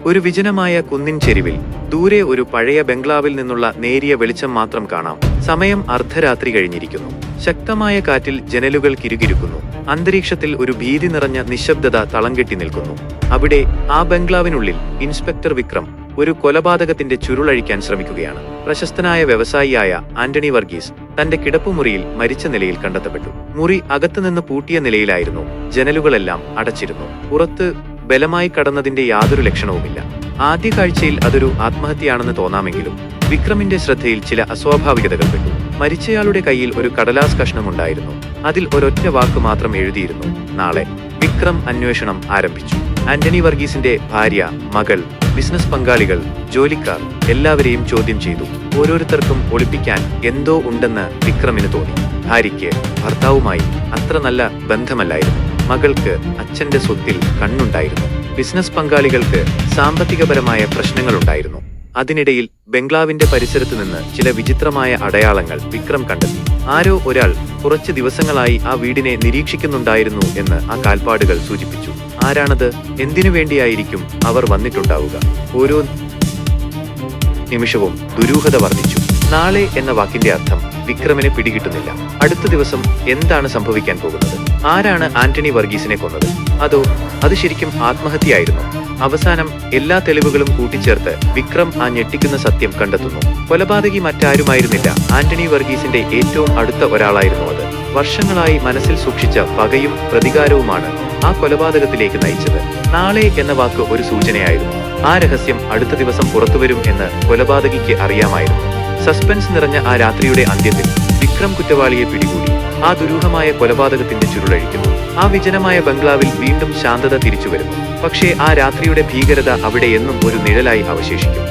ഒരു വിജനമായ കുന്നിൻ ചെരിവിൽ ദൂരെ ഒരു പഴയ ബംഗ്ലാവിൽ നിന്നുള്ള നേരിയ വെളിച്ചം മാത്രം കാണാം. സമയം അർദ്ധരാത്രി കഴിഞ്ഞിരിക്കുന്നു. ശക്തമായ കാറ്റിൽ ജനലുകൾ കിരുകിരുക്കുന്നു. അന്തരീക്ഷത്തിൽ ഒരു ഭീതി നിറഞ്ഞ നിശബ്ദത തളം കെട്ടി നിൽക്കുന്നു. അവിടെ ആ ബംഗ്ലാവിനുള്ളിൽ ഇൻസ്പെക്ടർ വിക്രം ഒരു കൊലപാതകത്തിന്റെ ചുരുളഴിക്കാൻ ശ്രമിക്കുകയാണ്. പ്രശസ്തനായ വ്യവസായിയായ ആന്റണി വർഗീസ് തന്റെ കിടപ്പുമുറിയിൽ മരിച്ച നിലയിൽ കണ്ടെത്തപ്പെട്ടു. മുറി അകത്തുനിന്ന് പൂട്ടിയ നിലയിലായിരുന്നു. ജനലുകളെല്ലാം അടച്ചിരുന്നു. പുറത്ത് ബലമായി കടന്നതിന്റെ യാതൊരു ലക്ഷണവുമില്ല. ആദ്യ കാഴ്ചയിൽ അതൊരു ആത്മഹത്യയാണെന്ന് തോന്നാമെങ്കിലും വിക്രമിന്റെ ശ്രദ്ധയിൽ ചില അസ്വാഭാവികതകൾ പെട്ടു. മരിച്ചയാളുടെ കയ്യിൽ ഒരു കടലാസ് കഷ്ണമുണ്ടായിരുന്നു. അതിൽ ഒരൊറ്റ വാക്ക് മാത്രം എഴുതിയിരുന്നു: നാളെ. വിക്രം അന്വേഷണം ആരംഭിച്ചു. ആന്റണി വർഗീസിന്റെ ഭാര്യ, മകൾ, ബിസിനസ് പങ്കാളികൾ, ജോലിക്കാർ എല്ലാവരെയും ചോദ്യം ചെയ്തു. ഓരോരുത്തർക്കും ഒളിപ്പിക്കാൻ എന്തോ ഉണ്ടെന്ന് വിക്രമിന് തോന്നി. ഭാര്യയ്ക്ക് ഭർത്താവുമായി അത്ര നല്ല ബന്ധമല്ലായിരുന്നു. മകൾക്ക് അച്ഛന്റെ സ്വത്തിൽ കണ്ണുണ്ടായിരുന്നു. ബിസിനസ് പങ്കാളികൾക്ക് സാമ്പത്തികപരമായ പ്രശ്നങ്ങളുണ്ടായിരുന്നു. അതിനിടയിൽ ബംഗ്ലാവിന്റെ പരിസരത്ത് നിന്ന് ചില വിചിത്രമായ അടയാളങ്ങൾ വിക്രം കണ്ടെത്തി. ആരോ ഒരാൾ കുറച്ച് ദിവസങ്ങളായി ആ വീടിനെ നിരീക്ഷിക്കുന്നുണ്ടായിരുന്നു എന്ന് ആ കാൽപ്പാടുകൾ സൂചിപ്പിച്ചു. ആരാണത്? എന്തിനു വേണ്ടിയായിരിക്കും അവർ വന്നിട്ടുണ്ടാവുക? ഓരോ നിമിഷവും ദുരൂഹത വർദ്ധിച്ചു. നാളെ എന്ന വാക്കിന്റെ അർത്ഥം വിക്രമിനെ പിടികിട്ടുന്നില്ല. അടുത്ത ദിവസം എന്താണ് സംഭവിക്കാൻ പോകുന്നത്? ആരാണ് ആന്റണി വർഗീസിനെ കൊന്നത്? അത് ശരിക്കും ആത്മഹത്യയായിരുന്നു? അവസാനം എല്ലാ തെളിവുകളും കൂട്ടിച്ചേർത്ത് വിക്രം ആ ഞെട്ടിക്കുന്ന സത്യം കണ്ടെത്തുന്നു. കൊലപാതകി മറ്റാരുമായിരുന്നില്ല, ആന്റണി വർഗീസിന്റെ ഏറ്റവും അടുത്ത ഒരാളായിരുന്നു അത്. വർഷങ്ങളായി മനസ്സിൽ സൂക്ഷിച്ച പകയും പ്രതികാരവുമാണ് ആ കൊലപാതകത്തിലേക്ക് നയിച്ചത്. നാളെ എന്ന വാക്ക് ഒരു സൂചനയായിരുന്നു. ആ രഹസ്യം അടുത്ത ദിവസം പുറത്തുവരും എന്ന് കൊലപാതകിക്ക് അറിയാമായിരുന്നു. സസ്പെൻസ് നിറഞ്ഞ ആ രാത്രിയുടെ അന്ത്യത്തിൽ വിക്രം കുറ്റവാളിയെ പിടികൂടി. ആ ദുരൂഹമായ കൊലപാതകത്തിന്റെ ചുരുളഴിക്കുന്നു. ആ വിജനമായ ബംഗ്ലാവിൽ വീണ്ടും ശാന്തത തിരിച്ചുവരുന്നു. പക്ഷേ ആ രാത്രിയുടെ ഭീകരത അവിടെ എന്നും ഒരു നിഴലായി അവശേഷിക്കും.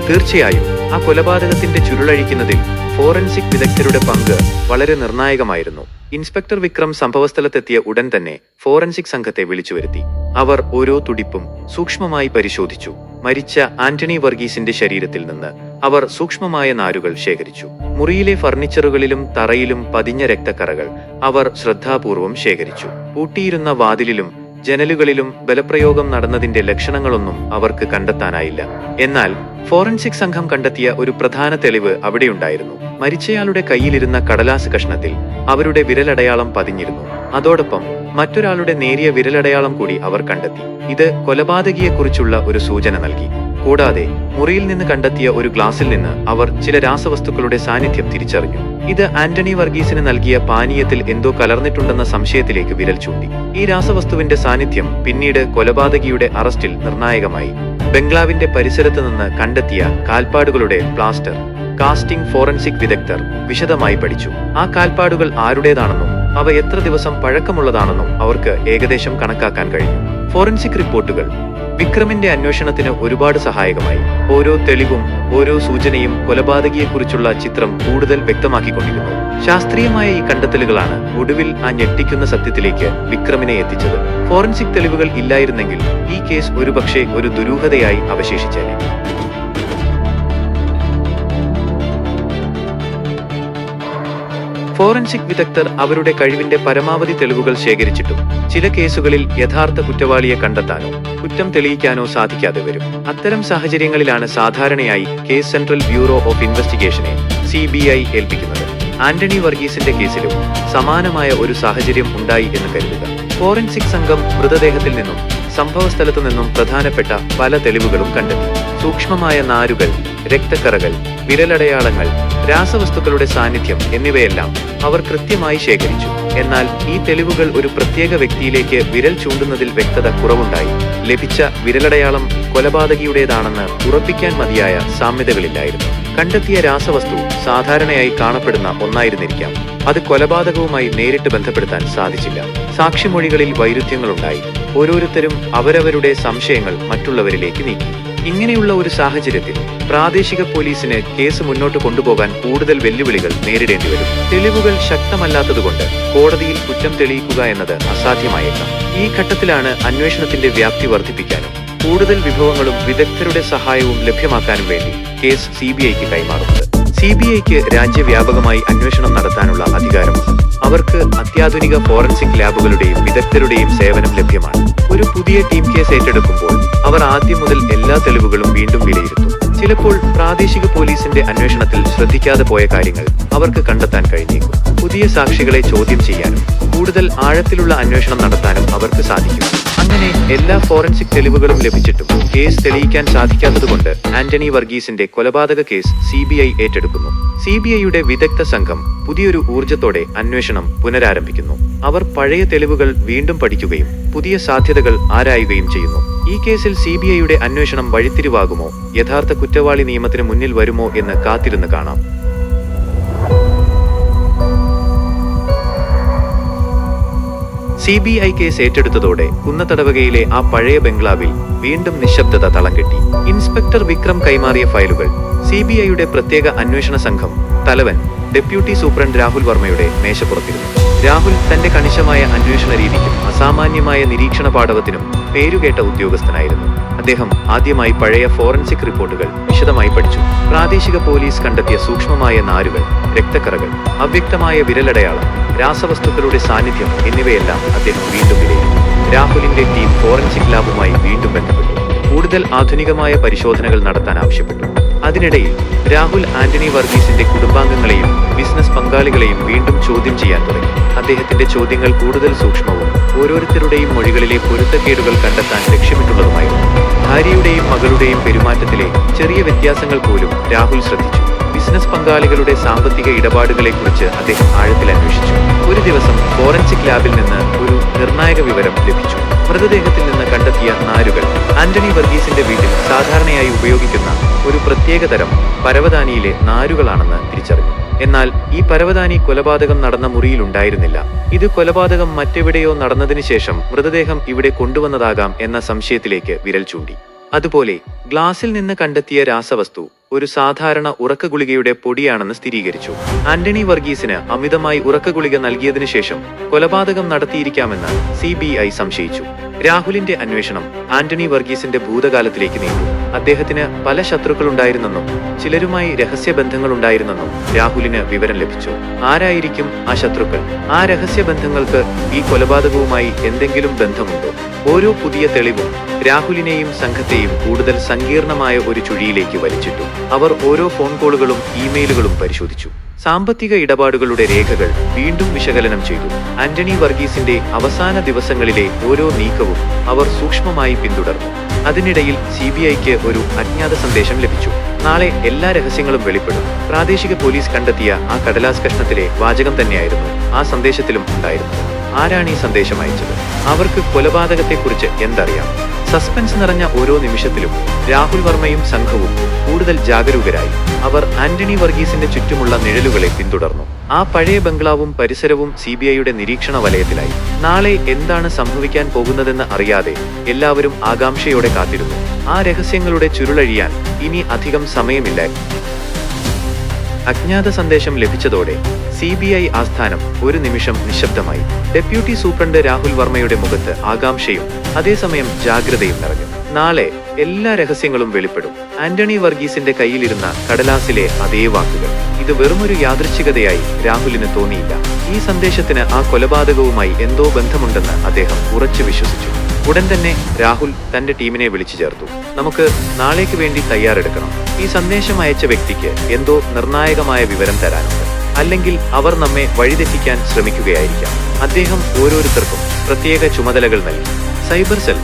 തീർച്ചയായും ആ കൊലപാതകത്തിന്റെ ചുരുളഴിക്കുന്നതിൽ ഫോറൻസിക് വിദഗ്ധരുടെ പങ്ക് വളരെ നിർണായകമായിരുന്നു. ഇൻസ്പെക്ടർ വിക്രം സംഭവസ്ഥലത്തെത്തിയ ഉടൻ തന്നെ ഫോറൻസിക് സംഘത്തെ വിളിച്ചുവരുത്തി. അവർ ഓരോ തുടിപ്പും സൂക്ഷ്മമായി പരിശോധിച്ചു. മരിച്ച ആന്റണി വർഗീസിന്റെ ശരീരത്തിൽ നിന്ന് അവർ സൂക്ഷ്മമായ നാരുകൾ ശേഖരിച്ചു. മുറിയിലെ ഫർണിച്ചറുകളിലും തറയിലും പതിഞ്ഞ രക്തക്കറകൾ അവർ ശ്രദ്ധാപൂർവം ശേഖരിച്ചു. പൂട്ടിയിരുന്ന വാതിലിലും ജനലുകളിലും ബലപ്രയോഗം നടന്നതിന്റെ ലക്ഷണങ്ങളൊന്നും അവർക്ക് കണ്ടെത്താനായില്ല. എന്നാൽ ഫോറൻസിക് സംഘം കണ്ടെത്തിയ ഒരു പ്രധാന തെളിവ് അവിടെയുണ്ടായിരുന്നു. മരിച്ചയാളുടെ കയ്യിലിരുന്ന കടലാസ് കഷ്ണത്തിൽ അവരുടെ വിരലടയാളം പതിഞ്ഞിരുന്നു. അതോടൊപ്പം മറ്റൊരാളുടെ നേരിയ വിരലടയാളം കൂടി അവർ കണ്ടെത്തി. ഇത് കൊലപാതകിയെക്കുറിച്ചുള്ള ഒരു സൂചന നൽകി. കൂടാതെ മുറിയിൽ നിന്ന് കണ്ടെത്തിയ ഒരു ഗ്ലാസിൽ നിന്ന് അവർ ചില രാസവസ്തുക്കളുടെ സാന്നിധ്യം തിരിച്ചറിഞ്ഞു. ഇത് ആന്റണി വർഗീസിന് നൽകിയ പാനീയത്തിൽ എന്തോ കലർന്നിട്ടുണ്ടെന്ന സംശയത്തിലേക്ക് വിരൽ ചൂണ്ടി. ഈ രാസവസ്തുവിന്റെ സാന്നിധ്യം പിന്നീട് കൊലപാതകിയുടെ അറസ്റ്റിൽ നിർണായകമായി. ബംഗ്ലാവിന്റെ പരിസരത്ത് നിന്ന് കണ്ടെത്തിയ കാൽപ്പാടുകളുടെ പ്ലാസ്റ്റർ കാസ്റ്റിംഗ് ഫോറൻസിക് വിദഗ്ധർ വിശദമായി പഠിച്ചു. ആ കാൽപ്പാടുകൾ ആരുടേതാണെന്നും അവ എത്ര ദിവസം പഴക്കമുള്ളതാണെന്നും അവർക്ക് ഏകദേശം കണക്കാക്കാൻ കഴിഞ്ഞു. ഫോറൻസിക് റിപ്പോർട്ടുകൾ വിക്രമിന്റെ അന്വേഷണത്തിന് ഒരുപാട് സഹായകമായി. ഓരോ തെളിവും ഓരോ സൂചനയും കൊലപാതകിയെക്കുറിച്ചുള്ള ചിത്രം കൂടുതൽ വ്യക്തമാക്കിക്കൊണ്ടിരുന്നു. ശാസ്ത്രീയമായ ഈ കണ്ടെത്തലുകളാണ് ഒടുവിൽ ആ ഞെട്ടിക്കുന്ന സത്യത്തിലേക്ക് വിക്രമിനെ എത്തിച്ചത്. ഫോറൻസിക് തെളിവുകൾ ഇല്ലായിരുന്നെങ്കിൽ ഈ കേസ് ഒരുപക്ഷെ ഒരു ദുരൂഹതയായി അവശേഷിച്ചേനെ. ഫോറൻസിക് വിദഗ്ധർ അവരുടെ കഴിവിന്റെ പരമാവധി തെളിവുകൾ ശേഖരിച്ചിട്ടും ചില കേസുകളിൽ യഥാർത്ഥ കുറ്റവാളിയെ കണ്ടെത്താനോ കുറ്റം തെളിയിക്കാനോ സാധിക്കാതെ വരും. അത്തരം സാഹചര്യങ്ങളിലാണ് സാധാരണയായി കേസ് സെൻട്രൽ ബ്യൂറോ ഓഫ് ഇൻവെസ്റ്റിഗേഷനെ CBI ഏൽപ്പിക്കുന്നത്. ആന്റണി വർഗീസിന്റെ കേസിലും സമാനമായ ഒരു സാഹചര്യം ഉണ്ടായി എന്ന് കരുതുക. ഫോറൻസിക് സംഘം മൃതദേഹത്തിൽ നിന്നും സംഭവസ്ഥലത്തു നിന്നും പ്രധാനപ്പെട്ട പല തെളിവുകളും കണ്ടെത്തി. സൂക്ഷ്മമായ നാരുകൾ, രക്തക്കറകൾ, വിരലടയാളങ്ങൾ, രാസവസ്തുക്കളുടെ സാന്നിധ്യം എന്നിവയെല്ലാം അവർ കൃത്യമായി ശേഖരിച്ചു. എന്നാൽ ഈ തെളിവുകൾ ഒരു പ്രത്യേക വ്യക്തിയിലേക്ക് വിരൽ ചൂണ്ടുന്നതിൽ വ്യക്തത കുറവുണ്ടായി. ലഭിച്ച വിരലടയാളം കൊലപാതകിയുടേതാണെന്ന് ഉറപ്പിക്കാൻ മതിയായ സാമ്യതകളില്ലായിരുന്നു. കണ്ടെത്തിയ രാസവസ്തു സാധാരണയായി കാണപ്പെടുന്ന ഒന്നായിരുന്നിരിക്കാം. അത് കൊലപാതകവുമായി നേരിട്ട് ബന്ധപ്പെടുത്താൻ സാധിച്ചില്ല. സാക്ഷിമൊഴികളിൽ വൈരുദ്ധ്യങ്ങളുണ്ടായി. ഓരോരുത്തരും അവരവരുടെ സംശയങ്ങൾ മറ്റുള്ളവരിലേക്ക് നീക്കി. ഇങ്ങനെയുള്ള ഒരു സാഹചര്യത്തിൽ പ്രാദേശിക പോലീസിന് കേസ് മുന്നോട്ട് കൊണ്ടുപോകാൻ കൂടുതൽ വെല്ലുവിളികൾ നേരിടേണ്ടി വരും. തെളിവുകൾ ശക്തമല്ലാത്തതുകൊണ്ട് കോടതിയിൽ കുറ്റം തെളിയിക്കുക എന്നത് അസാധ്യമായേക്കാം. ഈ ഘട്ടത്തിലാണ് അന്വേഷണത്തിന്റെ വ്യാപ്തി വർദ്ധിപ്പിക്കാനും കൂടുതൽ വിഭവങ്ങളും വിദഗ്ധരുടെ സഹായവും ലഭ്യമാക്കാനും വേണ്ടി കേസ് CBIക്ക് കൈമാറുന്നത്. CBIക്ക് രാജ്യവ്യാപകമായി അന്വേഷണം നടത്താനുള്ള അധികാരമുണ്ട്. അവർക്ക് അത്യാധുനിക ഫോറൻസിക് ലാബുകളുടെയും വിദഗ്ധരുടെയും സേവനം ലഭ്യമാണ്. ഒരു പുതിയ ടീം കേസ് ഏറ്റെടുക്കുമ്പോൾ അവർ ആദ്യം മുതൽ എല്ലാ തെളിവുകളും വീണ്ടും വിലയിരുത്തും. ചിലപ്പോൾ പ്രാദേശിക പോലീസിന്റെ അന്വേഷണത്തിൽ ശ്രദ്ധിക്കാതെ പോയ കാര്യങ്ങൾ അവർക്ക് കണ്ടെത്താൻ കഴിഞ്ഞേക്കും. പുതിയ സാക്ഷികളെ ചോദ്യം ചെയ്യാനും കൂടുതൽ ആഴത്തിലുള്ള അന്വേഷണം നടത്താനും അവർക്ക് സാധിക്കും. അങ്ങനെ എല്ലാ ഫോറൻസിക് തെളിവുകളും ലഭിച്ചിട്ടും കേസ് തെളിയിക്കാൻ സാധിക്കാത്തതുകൊണ്ട് ആന്റണി വർഗീസിന്റെ കൊലപാതക കേസ് CBI ഏറ്റെടുക്കുന്നു. CBIയുടെ വിദഗ്ധ സംഘം പുതിയൊരു ഊർജത്തോടെ അന്വേഷണം പുനരാരംഭിക്കുന്നു. അവർ പഴയ തെളിവുകൾ വീണ്ടും പഠിക്കുകയും പുതിയ സാധ്യതകൾ ആരായുകയും ചെയ്യുന്നു. ഈ കേസിൽ CBIയുടെ അന്വേഷണം വഴിത്തിരിവാകുമോ, യഥാർത്ഥ കുറ്റവാളി നിയമത്തിന് മുന്നിൽ വരുമോ എന്ന് കാത്തിരുന്ന് കാണാം. CBI കേസ് ഏറ്റെടുത്തതോടെ കുന്നത്തടവകയിലെ ആ പഴയ ബംഗ്ലാവിൽ വീണ്ടും നിശബ്ദത തളം കെട്ടി. ഇൻസ്പെക്ടർ വിക്രം കൈമാറിയ ഫയലുകൾ CBIയുടെ പ്രത്യേക അന്വേഷണ സംഘം തലവൻ ഡെപ്യൂട്ടി സൂപ്രണ്ട് രാഹുൽ വർമ്മയുടെ മേശപ്പുറത്തിരുന്നു. രാഹുൽ തന്റെ കണിശമായ അന്വേഷണ രീതിക്കും അസാമാന്യമായ നിരീക്ഷണ പാടവത്തിനും പേരുകേട്ട ഉദ്യോഗസ്ഥനായിരുന്നു. അദ്ദേഹം ആദ്യമായി പഴയ ഫോറൻസിക് റിപ്പോർട്ടുകൾ വിശദമായി പഠിച്ചു. പ്രാദേശിക പോലീസ് കണ്ടെത്തിയ സൂക്ഷ്മമായ നാരുകൾ, രക്തക്കറകൾ, അവ്യക്തമായ വിരലടയാളം, രാസവസ്തുക്കളുടെ സാന്നിധ്യം എന്നിവയെല്ലാം അദ്ദേഹം വീണ്ടും വിലയിരുത്തി. രാഹുലിന്റെ ടീം ഫോറൻസിക് ലാബുമായി വീണ്ടും ബന്ധപ്പെട്ടു. കൂടുതൽ ആധുനികമായ പരിശോധനകൾ നടത്താൻ ആവശ്യപ്പെട്ടു. അതിനിടയിൽ രാഹുൽ ആന്റണി വർഗീസിന്റെ കുടുംബാംഗങ്ങളെയും ബിസിനസ് പങ്കാളികളെയും വീണ്ടും ചോദ്യം ചെയ്യാൻ തുടങ്ങി. അദ്ദേഹത്തിന്റെ ചോദ്യങ്ങൾ കൂടുതൽ സൂക്ഷ്മവും ഓരോരുത്തരുടെയും മൊഴികളിലെ പൊരുത്തക്കേടുകൾ കണ്ടെത്താൻ ലക്ഷ്യമിട്ടുള്ളതുമായിരുന്നു. ഭാര്യയുടെയും മകളുടെയും പെരുമാറ്റത്തിലെ ചെറിയ വ്യത്യാസങ്ങൾ പോലും രാഹുൽ ശ്രദ്ധിച്ചു. ബിസിനസ് പങ്കാളികളുടെ സാമ്പത്തിക ഇടപാടുകളെക്കുറിച്ച് അദ്ദേഹം ആഴത്തിൽ അന്വേഷിച്ചു. ഒരു ദിവസം ഫോറൻസിക് ലാബിൽ നിന്ന് ഒരു നിർണായക വിവരം ലഭിച്ചു. മൃതദേഹത്തിൽ നിന്ന് കണ്ടെത്തിയ നാരുകൾ ആന്റണി വർഗീസിന്റെ വീട്ടിൽ സാധാരണയായി ഉപയോഗിക്കുന്ന ഒരു പ്രത്യേകതരം പരവതാനിയിലെ നാരുകളാണെന്ന് തിരിച്ചറിഞ്ഞു. എന്നാൽ ഈ പരവതാനി കൊലപാതകം നടന്ന മുറിയിൽ ഉണ്ടായിരുന്നില്ല. ഇത് കൊലപാതകം മറ്റെവിടെയോ നടന്നതിന് ശേഷം മൃതദേഹം ഇവിടെ കൊണ്ടുവന്നതാകാം എന്ന സംശയത്തിലേക്ക് വിരൽ ചൂണ്ടി. അതുപോലെ ഗ്ലാസിൽ നിന്ന് കണ്ടെത്തിയ രാസവസ്തു ഒരു സാധാരണ ഉറക്കഗുളികയുടെ പൊടിയാണെന്ന് സ്ഥിരീകരിച്ചു. ആന്റണി വർഗീസിന് അമിതമായി ഉറക്കഗുളിക നൽകിയതിനു ശേഷം കൊലപാതകം നടത്തിയിരിക്കാമെന്ന് CBI സംശയിച്ചു. രാഹുലിന്റെ അന്വേഷണം ആന്റണി വർഗീസിന്റെ ഭൂതകാലത്തിലേക്ക് നീണ്ടു. അദ്ദേഹത്തിന് പല ശത്രുക്കളുണ്ടായിരുന്നെന്നും ചിലരുമായി രഹസ്യബന്ധങ്ങളുണ്ടായിരുന്നെന്നും രാഹുലിന് വിവരം ലഭിച്ചു. ആരായിരിക്കും ആ ശത്രുക്കൾ? ആ രഹസ്യബന്ധങ്ങൾക്ക് ഈ കൊലപാതകവുമായി എന്തെങ്കിലും ബന്ധമുണ്ടോ? ഓരോ പുതിയ തെളിവും രാഹുലിനെയും സംഘത്തെയും കൂടുതൽ സങ്കീർണമായ ഒരു ചുഴിയിലേക്ക് വലിച്ചിട്ടു. അവർ ഓരോ ഫോൺ കോളുകളും ഇമെയിലുകളും പരിശോധിച്ചു. സാമ്പത്തിക ഇടപാടുകളുടെ രേഖകൾ വീണ്ടും വിശകലനം ചെയ്തു. ആന്റണി വർഗീസിന്റെ അവസാന ദിവസങ്ങളിലെ ഓരോ നീക്കവും അവർ സൂക്ഷ്മമായി പിന്തുടർന്നു. അതിനിടയിൽ CBIക്ക് ഒരു അജ്ഞാത സന്ദേശം ലഭിച്ചു. നാളെ എല്ലാ രഹസ്യങ്ങളും വെളിപ്പെടും. പ്രാദേശിക പോലീസ് കണ്ടെത്തിയ ആ കടലാസ് കഷ്ണത്തിലെ വാചകം തന്നെയായിരുന്നു ആ സന്ദേശത്തിലും ഉണ്ടായിരുന്നത്. ആരാണ് ഈ സന്ദേശം അയച്ചത്? അവർക്ക് കൊലപാതകത്തെക്കുറിച്ച് എന്തറിയാം? സസ്പെൻസ് നിറഞ്ഞ ഓരോ നിമിഷത്തിലും രാഹുൽ വർമ്മയും സംഘവും കൂടുതൽ ജാഗരൂകരായി. അവർ ആന്റണി വർഗീസിന്റെ ചുറ്റുമുള്ള നിഴലുകളെ പിന്തുടർന്നു. ആ പഴയ ബംഗ്ലാവും പരിസരവും CBIയുടെ നിരീക്ഷണ വലയത്തിലായി. നാളെ എന്താണ് സംഭവിക്കാൻ പോകുന്നതെന്ന് അറിയാതെ എല്ലാവരും ആകാംക്ഷയോടെ കാത്തിരുന്നു. ആ രഹസ്യങ്ങളുടെ ചുരുളഴിയാൻ ഇനി അധികം സമയമില്ല. അജ്ഞാത സന്ദേശം ലഭിച്ചതോടെ CBI ആസ്ഥാനം ഒരു നിമിഷം നിശബ്ദമായി. ഡെപ്യൂട്ടി സൂപ്രണ്ട് രാഹുൽ വർമ്മയുടെ മുഖത്ത് ആകാംക്ഷയും അതേസമയം ജാഗ്രതയും നിറഞ്ഞു. നാളെ എല്ലാ രഹസ്യങ്ങളും വെളിപ്പെടും. ആന്റണി വർഗീസിന്റെ കയ്യിലിരുന്ന കടലാസിലെ അതേ വാക്കുകൾ. ഇത് വെറുമൊരു യാദൃച്ഛികതയായി രാഹുലിന് തോന്നിയില്ല. ഈ സന്ദേശത്തിന് ആ കൊലപാതകവുമായി എന്തോ ബന്ധമുണ്ടെന്ന് അദ്ദേഹം ഉറച്ചു വിശ്വസിച്ചു. ഉടൻ തന്നെ രാഹുൽ തന്റെ ടീമിനെ വിളിച്ചു ചേർത്തു. നമുക്ക് നാളേക്ക് വേണ്ടി തയ്യാറെടുക്കണം. ഈ സന്ദേശം അയച്ച വ്യക്തിക്ക് എന്തോ നിർണായകമായ വിവരം തരാനുണ്ട്. അല്ലെങ്കിൽ അവർ നമ്മെ വഴിതെറ്റിക്കാൻ ശ്രമിക്കുകയായിരിക്കാം. അദ്ദേഹം ഓരോരുത്തർക്കും പ്രത്യേക ചുമതലകൾ നൽകി. സൈബർ സെൽ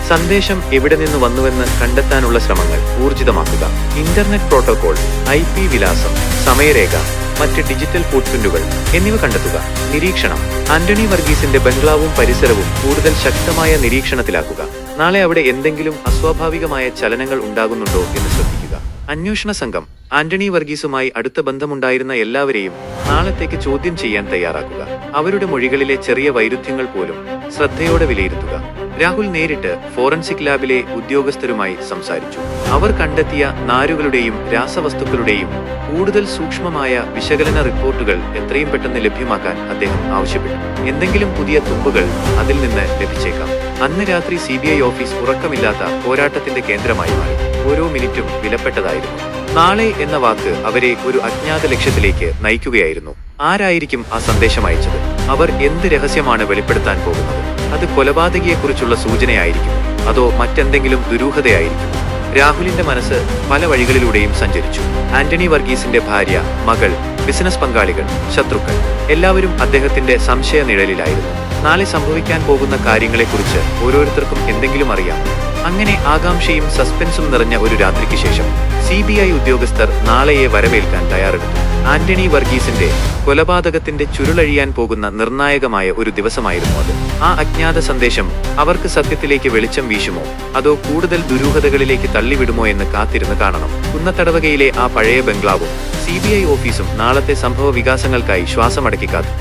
സന്ദേശം എവിടെ നിന്ന് വന്നുവെന്ന് കണ്ടെത്താനുള്ള ശ്രമങ്ങൾ ഊർജിതമാക്കുക. ഇന്റർനെറ്റ് പ്രോട്ടോകോൾ, IP വിലാസം, സമയരേഖ, മറ്റ് ഡിജിറ്റൽ ഫുട്പ്രിന്റുകൾ എന്നിവ കണ്ടെത്തുക. നിരീക്ഷണം ആന്റണി വർഗീസിന്റെ ബംഗ്ലാവും പരിസരവും കൂടുതൽ ശക്തമായ നിരീക്ഷണത്തിലാക്കുക. നാളെ അവിടെ എന്തെങ്കിലും അസ്വാഭാവികമായ ചലനങ്ങൾ ഉണ്ടാകുന്നുണ്ടോ എന്ന് ശ്രദ്ധിക്കുക. അന്വേഷണ സംഘം ആന്റണി വർഗീസുമായി അടുത്ത ബന്ധമുണ്ടായിരുന്ന എല്ലാവരെയും നാളത്തേക്ക് ചോദ്യം ചെയ്യാൻ തയ്യാറാക്കുക. അവരുടെ മൊഴികളിലെ ചെറിയ വൈരുദ്ധ്യങ്ങൾ പോലും ശ്രദ്ധയോടെ വിലയിരുത്തുക. രാഹുൽ നേരിട്ട് ഫോറൻസിക് ലാബിലെ ഉദ്യോഗസ്ഥരുമായി സംസാരിച്ചു. അവർ കണ്ടെത്തിയ നാരുകളുടെയും രാസവസ്തുക്കളുടെയും കൂടുതൽ സൂക്ഷ്മമായ വിശകലന റിപ്പോർട്ടുകൾ എത്രയും പെട്ടെന്ന് ലഭ്യമാക്കാൻ അദ്ദേഹം ആവശ്യപ്പെട്ടു. എന്തെങ്കിലും പുതിയ തുമ്പുകൾ അതിൽ നിന്ന് ലഭിച്ചേക്കാം. അന്ന് രാത്രി CBI ഓഫീസ് ഉറക്കമില്ലാത്ത പോരാട്ടത്തിന്റെ കേന്ദ്രമായി മാറി. ഓരോ മിനിറ്റും വിലപ്പെട്ടതായിരുന്നു. നാളെ എന്ന വാക്ക് അവരെ ഒരു അജ്ഞാത ലക്ഷ്യത്തിലേക്ക് നയിക്കുകയായിരുന്നു. ആരായിരിക്കും ആ സന്ദേശം അയച്ചത്? അവർ എന്ത് രഹസ്യമാണ് വെളിപ്പെടുത്താൻ പോകുന്നത്? അത് കൊലപാതകിയെക്കുറിച്ചുള്ള സൂചനയായിരിക്കും, അതോ മറ്റെന്തെങ്കിലും ദുരൂഹതയായിരിക്കും? രാഹുലിന്റെ മനസ്സ് പല വഴികളിലൂടെയും സഞ്ചരിച്ചു. ആന്റണി വർഗീസിന്റെ ഭാര്യ, മകൾ, ബിസിനസ് പങ്കാളികൾ, ശത്രുക്കൾ എല്ലാവരും അദ്ദേഹത്തിന്റെ സംശയ നിഴലിലായിരുന്നു. നാളെ സംഭവിക്കാൻ പോകുന്ന കാര്യങ്ങളെക്കുറിച്ച് ഓരോരുത്തർക്കും എന്തെങ്കിലും അറിയാം. അങ്ങനെ ആകാംക്ഷയും സസ്പെൻസും നിറഞ്ഞ ഒരു രാത്രിക്ക് ശേഷം CBI ഉദ്യോഗസ്ഥർ നാളെയെ വരവേൽക്കാൻ തയ്യാറെടുത്തു. ആന്റണി വർഗീസിന്റെ കൊലപാതകത്തിന്റെ ചുരുളഴിയാൻ പോകുന്ന നിർണായകമായ ഒരു ദിവസമായിരുന്നു അത്. ആ അജ്ഞാത സന്ദേശം അവർക്ക് സത്യത്തിലേക്ക് വെളിച്ചം വീശുമോ, അതോ കൂടുതൽ ദുരൂഹതകളിലേക്ക് തള്ളിവിടുമോ എന്ന് കാത്തിരുന്ന് കാണണം. കുന്നത്തടവകയിലെ ആ പഴയ ബംഗ്ലാവും CBI ഓഫീസും നാളത്തെ സംഭവ വികാസങ്ങൾക്കായി ശ്വാസമടക്കി കാത്തു.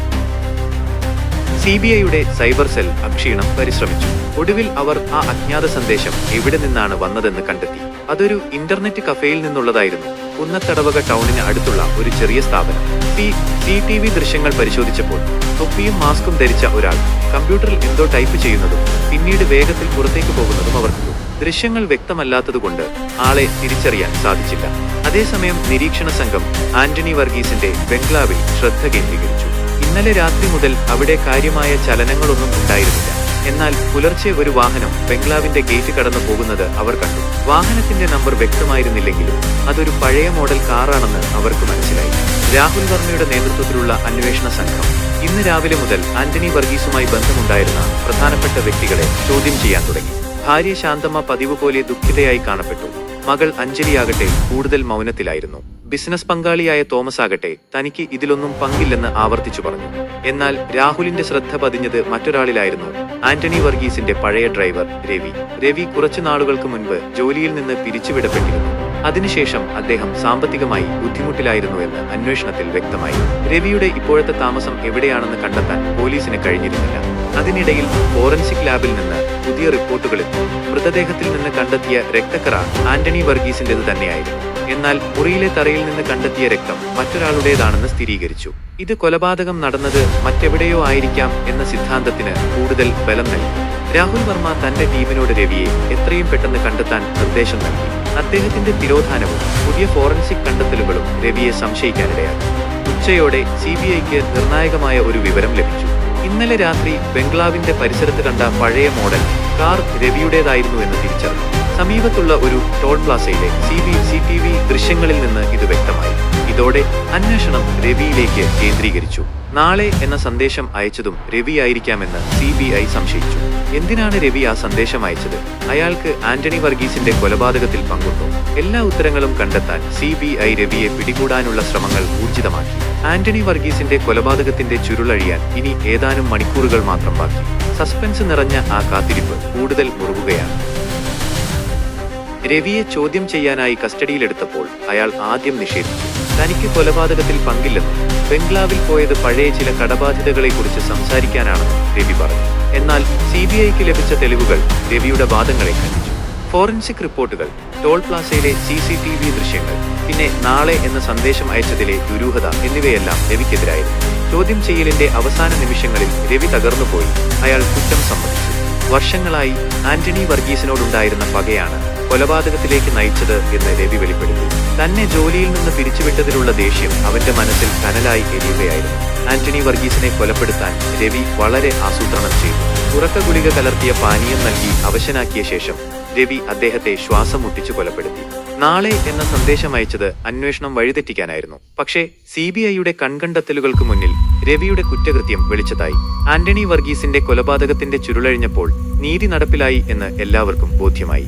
CBIയുടെ സൈബർ സെൽ അക്ഷീണം പരിശ്രമിച്ചു. ഒടുവിൽ അവർ ആ അജ്ഞാത സന്ദേശം എവിടെ നിന്നാണ് വന്നതെന്ന് കണ്ടെത്തി. അതൊരു ഇന്റർനെറ്റ് കഫേയിൽ നിന്നുള്ളതായിരുന്നു. കുന്നത്തടവക ടൗണിന് അടുത്തുള്ള ഒരു ചെറിയ സ്ഥാപനം. CCTV ദൃശ്യങ്ങൾ പരിശോധിച്ചപ്പോൾ തൊപ്പിയും മാസ്കും ധരിച്ച ഒരാൾ കമ്പ്യൂട്ടറിൽ എന്തോ ടൈപ്പ് ചെയ്യുന്നതും പിന്നീട് വേഗത്തിൽ പുറത്തേക്ക് പോകുന്നതും അവർ കണ്ടു. ദൃശ്യങ്ങൾ വ്യക്തമല്ലാത്തതുകൊണ്ട് ആളെ തിരിച്ചറിയാൻ സാധിച്ചില്ല. അതേസമയം നിരീക്ഷണ സംഘം ആന്റണി വർഗീസിന്റെ ബംഗ്ലാവിൽ ശ്രദ്ധ കേന്ദ്രീകരിച്ചു. ഇന്നലെ രാത്രി മുതൽ അവിടെ കാര്യമായ ചലനങ്ങളൊന്നും ഉണ്ടായിരുന്നില്ല. എന്നാൽ പുലർച്ചെ ഒരു വാഹനം ബംഗ്ലാവിന്റെ ഗേറ്റ് കടന്നു പോകുന്നത് അവർ കണ്ടു. വാഹനത്തിന്റെ നമ്പർ വ്യക്തമായിരുന്നില്ലെങ്കിലും അതൊരു പഴയ മോഡൽ കാറാണെന്ന് അവർക്ക് മനസ്സിലായി. രാഹുൽ വർമ്മയുടെ നേതൃത്വത്തിലുള്ള അന്വേഷണ സംഘം ഇന്ന് രാവിലെ മുതൽ ആന്റണി വർഗീസുമായി ബന്ധമുണ്ടായിരുന്ന പ്രധാനപ്പെട്ട വ്യക്തികളെ ചോദ്യം ചെയ്യാൻ തുടങ്ങി. ഭാര്യ ശാന്തമ്മ പതിവ് പോലെ ദുഃഖിതയായി കാണപ്പെട്ടു. മകൾ അഞ്ജലിയാകട്ടെ കൂടുതൽ മൗനത്തിലായിരുന്നു. ബിസിനസ് പങ്കാളിയായ തോമസ് ആകട്ടെ തനിക്ക് ഇതിലൊന്നും പങ്കില്ലെന്ന് ആവർത്തിച്ചു പറഞ്ഞു. എന്നാൽ രാഹുലിന്റെ ശ്രദ്ധ പതിഞ്ഞത് മറ്റൊരാളിലായിരുന്നു. ആന്റണി വർഗീസിന്റെ പഴയ ഡ്രൈവർ രവി കുറച്ചു നാളുകൾക്ക് മുൻപ് ജോലിയിൽ നിന്ന് പിരിച്ചുവിടപ്പെട്ടിരുന്നു. അതിനുശേഷം അദ്ദേഹം സാമ്പത്തികമായി ബുദ്ധിമുട്ടിലായിരുന്നുവെന്ന് അന്വേഷണത്തിൽ വ്യക്തമായി. രവിയുടെ ഇപ്പോഴത്തെ താമസം എവിടെയാണെന്ന് കണ്ടെത്താൻ പോലീസിന് കഴിഞ്ഞിരുന്നില്ല. അതിനിടയിൽ ഫോറൻസിക് ലാബിൽ നിന്ന് പുതിയ റിപ്പോർട്ടുകളെത്തി. മൃതദേഹത്തിൽ നിന്ന് കണ്ടെത്തിയ രക്തക്കറ ആന്റണി വർഗീസിന്റേത് തന്നെയായിരുന്നു. എന്നാൽ മുറിയിലെ തറയിൽ നിന്ന് കണ്ടെത്തിയ രക്തം മറ്റൊരാളുടേതാണെന്ന് സ്ഥിരീകരിച്ചു. ഇത് കൊലപാതകം നടന്നത് മറ്റെവിടെയോ ആയിരിക്കാം എന്ന സിദ്ധാന്തത്തിന് കൂടുതൽ ബലം നൽകി. രാഹുൽ വർമ്മ തന്റെ ടീമിനോട് രവിയെ എത്രയും പെട്ടെന്ന് കണ്ടെത്താൻ നിർദ്ദേശം നൽകി. അദ്ദേഹത്തിന്റെ തിരോധാനവും പുതിയ ഫോറൻസിക് കണ്ടെത്തലുകളും രവിയെ സംശയിക്കാനിടയാക്കി. ഉച്ചയോടെ CBIക്ക് നിർണായകമായ ഒരു വിവരം ലഭിച്ചു. ഇന്നലെ രാത്രി ബംഗ്ലാവിന്റെ പരിസരത്ത് കണ്ട പഴയ മോഡൽ കാർ രവിയുടേതായിരുന്നുവെന്ന് തിരിച്ചറിഞ്ഞു. സമീപത്തുള്ള ഒരു ടോൾ പ്ലാസയിലെ CCTV ദൃശ്യങ്ങളിൽ നിന്ന് ഇത് വ്യക്തമായി. ഇതോടെ അന്വേഷണം രവിയിലേക്ക് കേന്ദ്രീകരിച്ചു. നാളെ എന്ന സന്ദേശം അയച്ചതും രവിയായിരിക്കാമെന്ന് CBI സംശയിച്ചു. എന്തിനാണ് രവി ആ സന്ദേശം അയച്ചത്? അയാൾക്ക് ആന്റണി വർഗീസിന്റെ കൊലപാതകത്തിൽ പങ്കുണ്ടോ? എല്ലാ ഉത്തരങ്ങളും കണ്ടെത്താൻ CBI രവിയെ പിടികൂടാനുള്ള ശ്രമങ്ങൾ ഊർജിതമാക്കി. ആന്റണി വർഗീസിന്റെ കൊലപാതകത്തിന്റെ ചുരുളഴിയാൻ ഇനി ഏതാനും മണിക്കൂറുകൾ മാത്രം ബാക്കി. സസ്പെൻസ് നിറഞ്ഞ ആ കാത്തിരിപ്പ് കൂടുതൽ മുറുകുകയാണ്. രവിയെ ചോദ്യം ചെയ്യാനായി കസ്റ്റഡിയിലെടുത്തപ്പോൾ അയാൾ ആദ്യം നിഷേധിച്ചു. തനിക്ക് കൊലപാതകത്തിൽ പങ്കില്ലെന്നും ബംഗ്ലാവിൽ പോയത് പഴയ ചില കടബാധ്യതകളെക്കുറിച്ച് സംസാരിക്കാനാണെന്നും രവി പറഞ്ഞു. എന്നാൽ CBIക്ക് ലഭിച്ച തെളിവുകൾ രവിയുടെ വാദങ്ങളെ ഖണ്ഡിച്ചു. ഫോറൻസിക് റിപ്പോർട്ടുകൾ, ടോൾ പ്ലാസയിലെ CCTV ദൃശ്യങ്ങൾ, പിന്നെ നാളെ എന്ന സന്ദേശം അയച്ചതിലെ ദുരൂഹത എന്നിവയെല്ലാം രവിക്കെതിരായിരുന്നു. ചോദ്യം ചെയ്യലിന്റെ അവസാന നിമിഷങ്ങളിൽ രവി തകർന്നുപോയി. അയാൾ കുറ്റം സമ്മതിച്ചു. വർഷങ്ങളായി ആന്റണി വർഗീസിനോടുണ്ടായിരുന്ന പകയാണ് കൊലപാതകത്തിലേക്ക് നയിച്ചത് എന്ന് രവി വെളിപ്പെടുത്തി. തന്നെ ജോലിയിൽ നിന്ന് പിരിച്ചുവിട്ടതിലുള്ള ദേഷ്യം അവന്റെ മനസ്സിൽ കനലായി എരിയുകയായിരുന്നു. ആന്റണി വർഗീസിനെ കൊലപ്പെടുത്താൻ രവി വളരെ ആസൂത്രണം ചെയ്തു. ഉറക്ക ഗുളിക കലർത്തിയ പാനീയം നൽകി അവശനാക്കിയ ശേഷം രവി അദ്ദേഹത്തെ ശ്വാസം മുട്ടിച്ചു കൊലപ്പെടുത്തി. നാളെ എന്ന സന്ദേശം അയച്ചത് അന്വേഷണം വഴിതെറ്റിക്കാനായിരുന്നു. പക്ഷേ CBIയുടെ കൺകണ്ടെത്തലുകൾക്ക് മുന്നിൽ രവിയുടെ കുറ്റകൃത്യം വെളിച്ചത്തായി. ആന്റണി വർഗീസിന്റെ കൊലപാതകത്തിന്റെ ചുരുളഴിഞ്ഞപ്പോൾ നീതി നടപ്പിലായി എന്ന് എല്ലാവർക്കും ബോധ്യമായി.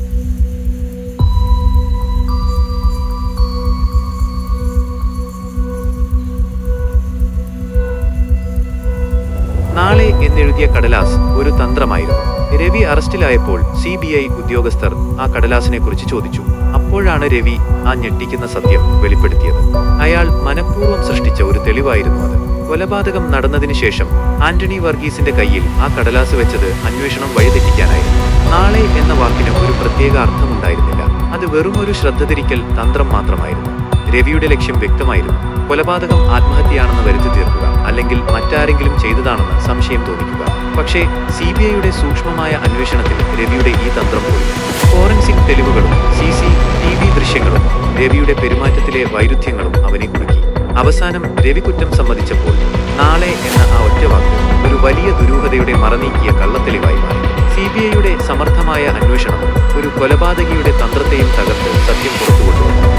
നാളെ എന്നെഴുതിയ കടലാസ് ഒരു തന്ത്രമായിരുന്നു. രവി അറസ്റ്റിലായപ്പോൾ CBI ഉദ്യോഗസ്ഥർ ആ കടലാസിനെ കുറിച്ച് ചോദിച്ചു. അപ്പോഴാണ് രവി ആ ഞെട്ടിക്കുന്ന സത്യം വെളിപ്പെടുത്തിയത്. അയാൾ മനഃപൂർവ്വം സൃഷ്ടിച്ച ഒരു തെളിവായിരുന്നു അത്. കൊലപാതകം നടന്നതിന് ശേഷം ആന്റണി വർഗീസിന്റെ കയ്യിൽ ആ കടലാസ് വെച്ചത് അന്വേഷണം വഴിതെറ്റിക്കാനായിരുന്നു. നാളെ എന്ന വാക്കിന് ഒരു പ്രത്യേക അർത്ഥമുണ്ടായിരുന്നില്ല. അത് വെറും ഒരു ശ്രദ്ധ തിരിക്കൽ തന്ത്രം മാത്രമായിരുന്നു. രവിയുടെ ലക്ഷ്യം വ്യക്തമായിരുന്നു. കൊലപാതകം ആത്മഹത്യയാണെന്ന് വരുത്തി തീർക്കുക, അല്ലെങ്കിൽ മറ്റാരെങ്കിലും ചെയ്തതാണെന്ന് സംശയം തോന്നിക്കുക. പക്ഷേ CBIയുടെ സൂക്ഷ്മമായ അന്വേഷണത്തിൽ രവിയുടെ ഈ തന്ത്രം പോയി. ഫോറൻസിക് തെളിവുകളും CCTV ദൃശ്യങ്ങളും രവിയുടെ പെരുമാറ്റത്തിലെ വൈരുദ്ധ്യങ്ങളും അവനെ കുടുക്കി. അവസാനം രവി കുറ്റം സമ്മതിച്ചപ്പോൾ നാളെ എന്ന ആ ഒറ്റവാക്ക് ഒരു വലിയ ദുരൂഹതയുടെ മറനീക്കിയ കള്ളത്തെളിവായി മാറി. CBIയുടെ സമർത്ഥമായ അന്വേഷണം ഒരു കൊലപാതകിയുടെ തന്ത്രത്തെയും തകർത്ത് സത്യം പുറത്തുകൊണ്ടുവന്നു.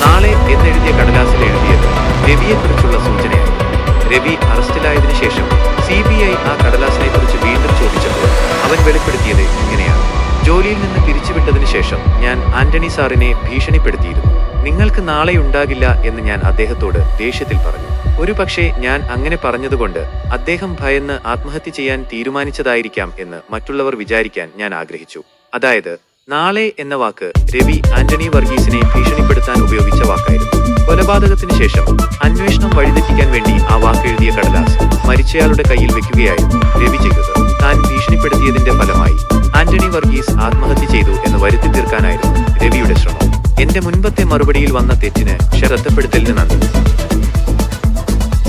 നാളെ എന്നെഴുതിയ കടലാസിൽ എഴുതിയത് രവിയെക്കുറിച്ചുള്ള സൂചനയായി. രവി അറസ്റ്റിലായതിനു ശേഷം CBI ആ കടലാസിനെ കുറിച്ച് വീണ്ടും ചോദിച്ചപ്പോൾ അവൻ വെളിപ്പെടുത്തിയത് ഇങ്ങനെയാണ്: ജോലിയിൽ നിന്ന് പിരിച്ചുവിട്ടതിനു ശേഷം ഞാൻ ആന്റണി സാറിനെ ഭീഷണിപ്പെടുത്തിയിരുന്നു. നിങ്ങൾക്ക് നാളെ ഉണ്ടാകില്ല എന്ന് ഞാൻ അദ്ദേഹത്തോട് ദേഷ്യത്തിൽ പറഞ്ഞു. ഒരുപക്ഷെ ഞാൻ അങ്ങനെ പറഞ്ഞതുകൊണ്ട് അദ്ദേഹം ഭയന്ന് ആത്മഹത്യ ചെയ്യാൻ തീരുമാനിച്ചതായിരിക്കാം എന്ന് മറ്റുള്ളവർ വിചാരിക്കാൻ ഞാൻ ആഗ്രഹിച്ചു. അതായത് നാളെ എന്ന വാക്ക് രവി ആന്റണി വർഗീസിനെ ഭീഷണിപ്പെടുത്താൻ ഉപയോഗിച്ച വാക്കായിരുന്നു. കൊലപാതകത്തിന് ശേഷം അന്വേഷണം വഴിതെറ്റിക്കാൻ വേണ്ടി ആ വാക്കെഴുതിയ കടലാസ് മരിച്ചയാളുടെ കയ്യിൽ വെക്കുകയായിരുന്നു രവി ചെയ്തത്. താൻ ഭീഷണിപ്പെടുത്തിയതിന്റെ ഫലമായി ആന്റണി വർഗീസ് ആത്മഹത്യ ചെയ്തു എന്ന് വരുത്തി തീർക്കാനായിരുന്നു രവിയുടെ ശ്രമം. എന്റെ മുൻപത്തെ മറുപടിയിൽ വന്ന തെറ്റിന് ശ്രദ്ധപ്പെടുത്തലിന് നന്ദി.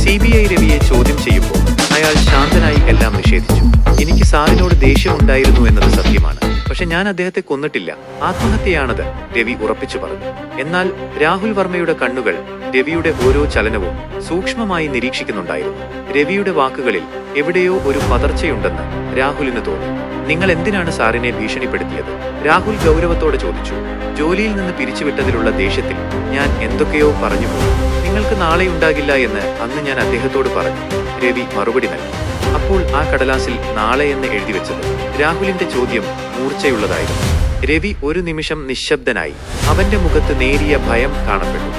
CBI രവിയെ ചോദ്യം ചെയ്യുമ്പോൾ അയാൾ ശാന്തനായി എല്ലാം നിഷേധിച്ചു. എനിക്ക് സാറിനോട് ദേഷ്യമുണ്ടായിരുന്നു എന്നത് സത്യമാണ്, പക്ഷെ ഞാൻ അദ്ദേഹത്തെ കൊന്നിട്ടില്ല, ആത്മഹത്യയാണത്, രവി ഉറപ്പിച്ചു പറഞ്ഞു. എന്നാൽ രാഹുൽ വർമ്മയുടെ കണ്ണുകൾ രവിയുടെ ഓരോ ചലനവും സൂക്ഷ്മമായി നിരീക്ഷിക്കുന്നുണ്ടായിരുന്നു. രവിയുടെ വാക്കുകളിൽ എവിടെയോ ഒരു പതർച്ചയുണ്ടെന്ന് രാഹുലിന് തോന്നി. നിങ്ങൾ എന്തിനാണ് സാറിനെ ഭീഷണിപ്പെടുത്തിയത്? രാഹുൽ ഗൗരവത്തോടെ ചോദിച്ചു. ജോലിയിൽ നിന്ന് പിരിച്ചുവിട്ടതിലുള്ള ദേഷ്യത്തിൽ ഞാൻ എന്തൊക്കെയോ പറഞ്ഞു പോയി. നിങ്ങൾക്ക് നാളെ ഉണ്ടാകില്ല എന്ന് അന്ന് ഞാൻ അദ്ദേഹത്തോട് പറഞ്ഞു, രവി മറുപടി നൽകി. അപ്പോൾ ആ കടലാസിൽ നാളെ എന്ന് എഴുതി വെച്ചത്? രാഹുലിന്റെ ചോദ്യം മൂർച്ചയുള്ളതായിരുന്നു. രവി ഒരു നിമിഷം നിശബ്ദനായി. അവന്റെ മുഖത്ത് നേരിയ ഭയം കാണപ്പെട്ടു.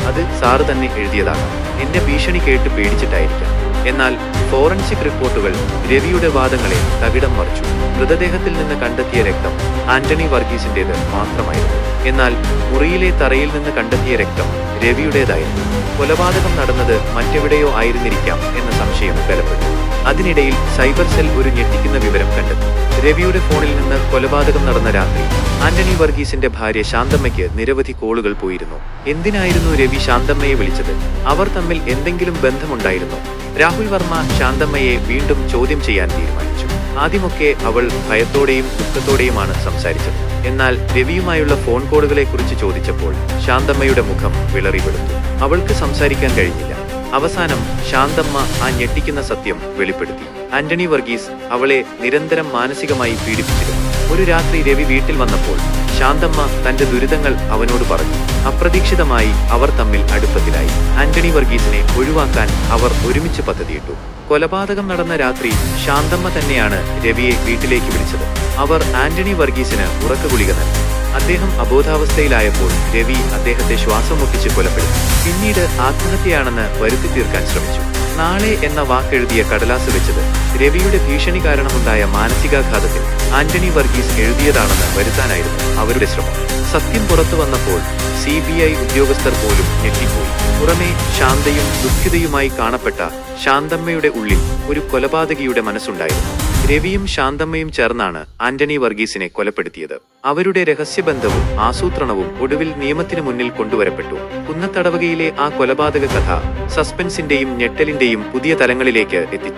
അത് സാറ് തന്നെ എഴുതിയതാകാം. എന്റെ ഭീഷണി കേട്ട് പേടിച്ചിട്ടായിരിക്കാം. എന്നാൽ ഫോറൻസിക് റിപ്പോർട്ടുകൾ രവിയുടെ വാദങ്ങളെ തകിടം മറിച്ചു. മൃതദേഹത്തിൽ നിന്ന് കണ്ടെത്തിയ രക്തം ആന്റണി വർഗീസിന്റേത് മാത്രമായിരുന്നു. എന്നാൽ മുറിയിലെ തറയിൽ നിന്ന് കണ്ടെത്തിയ രക്തം രവിയുടേതായിരുന്നു. കൊലപാതകം നടന്നത് മറ്റെവിടെയോ ആയിരുന്നിരിക്കാം എന്ന സംശയം ബലപ്പെട്ടു. അതിനിടയിൽ സൈബർ സെൽ ഒരു ഞെട്ടിക്കുന്ന വിവരം കണ്ടെത്തി. രവിയുടെ ഫോണിൽ നിന്ന് കൊലപാതകം നടന്ന രാത്രി ആന്റണി വർഗീസിന്റെ ഭാര്യ ശാന്തമ്മയ്ക്ക് നിരവധി കോളുകൾ പോയിരുന്നു. എന്തിനായിരുന്നു രവി ശാന്തമ്മയെ വിളിച്ചത്? അവർ തമ്മിൽ എന്തെങ്കിലും ബന്ധമുണ്ടായിരുന്നോ? രാഹുൽ വർമ്മ ശാന്തമ്മയെ വീണ്ടും ചോദ്യം ചെയ്യാൻ തീരുമാനിച്ചു. ആദ്യമൊക്കെ അവൾ ഭയത്തോടെയും ദുഃഖത്തോടെയുമാണ് സംസാരിച്ചത്. എന്നാൽ രവിയുമായുള്ള ഫോൺ കോളുകളെ കുറിച്ച് ചോദിച്ചപ്പോൾ ശാന്തമ്മയുടെ മുഖം വിളറിവിടുന്നു. അവൾക്ക് സംസാരിക്കാൻ കഴിഞ്ഞില്ല. അവസാനം ശാന്തമ്മ ആ ഞെട്ടിക്കുന്ന സത്യം വെളിപ്പെടുത്തി. ആന്റണി വർഗീസ് അവളെ നിരന്തരം മാനസികമായി പീഡിപ്പിച്ചിരുന്നു. ഒരു രാത്രി രവി വീട്ടിൽ വന്നപ്പോൾ ശാന്തമ്മ തന്റെ ദുരിതങ്ങൾ അവനോട് പറഞ്ഞു. അപ്രതീക്ഷിതമായി അവർ തമ്മിൽ അടുപ്പത്തിലായി. ആന്റണി വർഗീസിനെ ഒഴിവാക്കാൻ അവർ ഒരുമിച്ച് പദ്ധതിയിട്ടു. കൊലപാതകം നടന്ന രാത്രി ശാന്തമ്മ തന്നെയാണ് രവിയെ വീട്ടിലേക്ക് വിളിച്ചത്. അവർ ആന്റണി വർഗീസിന് ഉറക്കഗുളിക നൽകി. അദ്ദേഹം അബോധാവസ്ഥയിലായപ്പോൾ രവി അദ്ദേഹത്തെ ശ്വാസം മുട്ടിച്ച് കൊലപ്പെടുത്തി. പിന്നീട് ആത്മഹത്യയാണെന്ന് വരുത്തി തീർക്കാൻ ശ്രമിച്ചു. നാളെ എന്ന വാക്കെഴുതിയ കടലാസ് വെച്ചത് രവിയുടെ ഭീഷണി കാരണമുണ്ടായ മാനസികാഘാതത്തിൽ ആന്റണി വർഗീസ് എഴുതിയതാണെന്ന് വരുത്താനായിരുന്നു അവരുടെ ശ്രമം. സത്യം പുറത്തു വന്നപ്പോൾ CBI ഉദ്യോഗസ്ഥർ പോലും ഞെട്ടിപ്പോയി. പുറമെ ശാന്തയും ദുഃഖിതയുമായി കാണപ്പെട്ട ശാന്തമ്മയുടെ ഉള്ളിൽ ഒരു കൊലപാതകിയുടെ മനസ്സുണ്ടായിരുന്നു. രവിയും ശാന്തമ്മയും ചേർന്നാണ് ആന്റണി വർഗീസിനെ കൊലപ്പെടുത്തിയത്. അവരുടെ രഹസ്യബന്ധവും ആസൂത്രണവും ഒടുവിൽ നിയമത്തിനു മുന്നിൽ കൊണ്ടുവരപ്പെട്ടു. കുന്നത്തടവകയിലെ ആ കൊലപാതക കഥ സസ്പെൻസിന്റെയും ഞെട്ടലിന്റെയും പുതിയ തലങ്ങളിലേക്ക് എത്തി.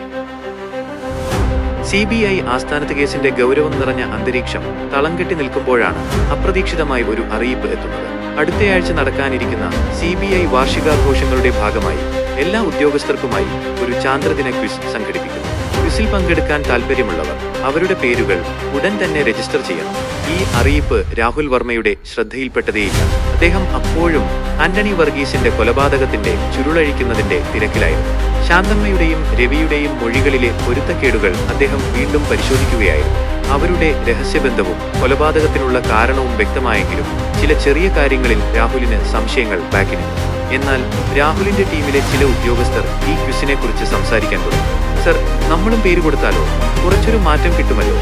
CBI ആസ്ഥാനത്ത് കേസിന്റെ ഗൗരവം നിറഞ്ഞ അന്തരീക്ഷം തളം കെട്ടി നിൽക്കുമ്പോഴാണ് അപ്രതീക്ഷിതമായി ഒരു അറിയിപ്പ് എത്തുന്നത്. അടുത്തയാഴ്ച നടക്കാനിരിക്കുന്ന CBI വാർഷികാഘോഷങ്ങളുടെ ഭാഗമായി എല്ലാ ഉദ്യോഗസ്ഥർക്കുമായി ഒരു ചാന്ദ്രദിന ക്വിസ് സംഘടിപ്പിക്കുന്നു. ക്വിസിൽ പങ്കെടുക്കാൻ താൽപ്പര്യമുള്ളവർ അവരുടെ പേരുകൾ ഉടൻ തന്നെ രജിസ്റ്റർ ചെയ്യണം. ഈ അറിയിപ്പ് രാഹുൽ വർമ്മയുടെ ശ്രദ്ധയിൽപ്പെട്ടതേയില്ല. അദ്ദേഹം അപ്പോഴും ആന്റണി വർഗീസിന്റെ കൊലപാതകത്തിന്റെ ചുരുളഴിക്കുന്നതിന്റെ തിരക്കിലായിരുന്നു. ശാന്തമ്മയുടെയും രവിയുടെയും മൊഴികളിലെ പൊരുത്തക്കേടുകൾ അദ്ദേഹം വീണ്ടും പരിശോധിക്കുകയായിരുന്നു. അവരുടെ രഹസ്യബന്ധവും കൊലപാതകത്തിനുള്ള കാരണവും വ്യക്തമായെങ്കിലും ചില ചെറിയ കാര്യങ്ങളിൽ രാഹുലിന് സംശയങ്ങൾ ബാക്കി നിന്നു. എന്നാൽ രാഹുലിന്റെ ടീമിലെ ചില ഉദ്യോഗസ്ഥർ ഈ ക്വിസിനെ കുറിച്ച് സംസാരിക്കാൻ തുടങ്ങി. സർ, നമ്മളും പേര് കൊടുത്താലോ? കുറച്ചൊരു മാറ്റം കിട്ടുമല്ലോ?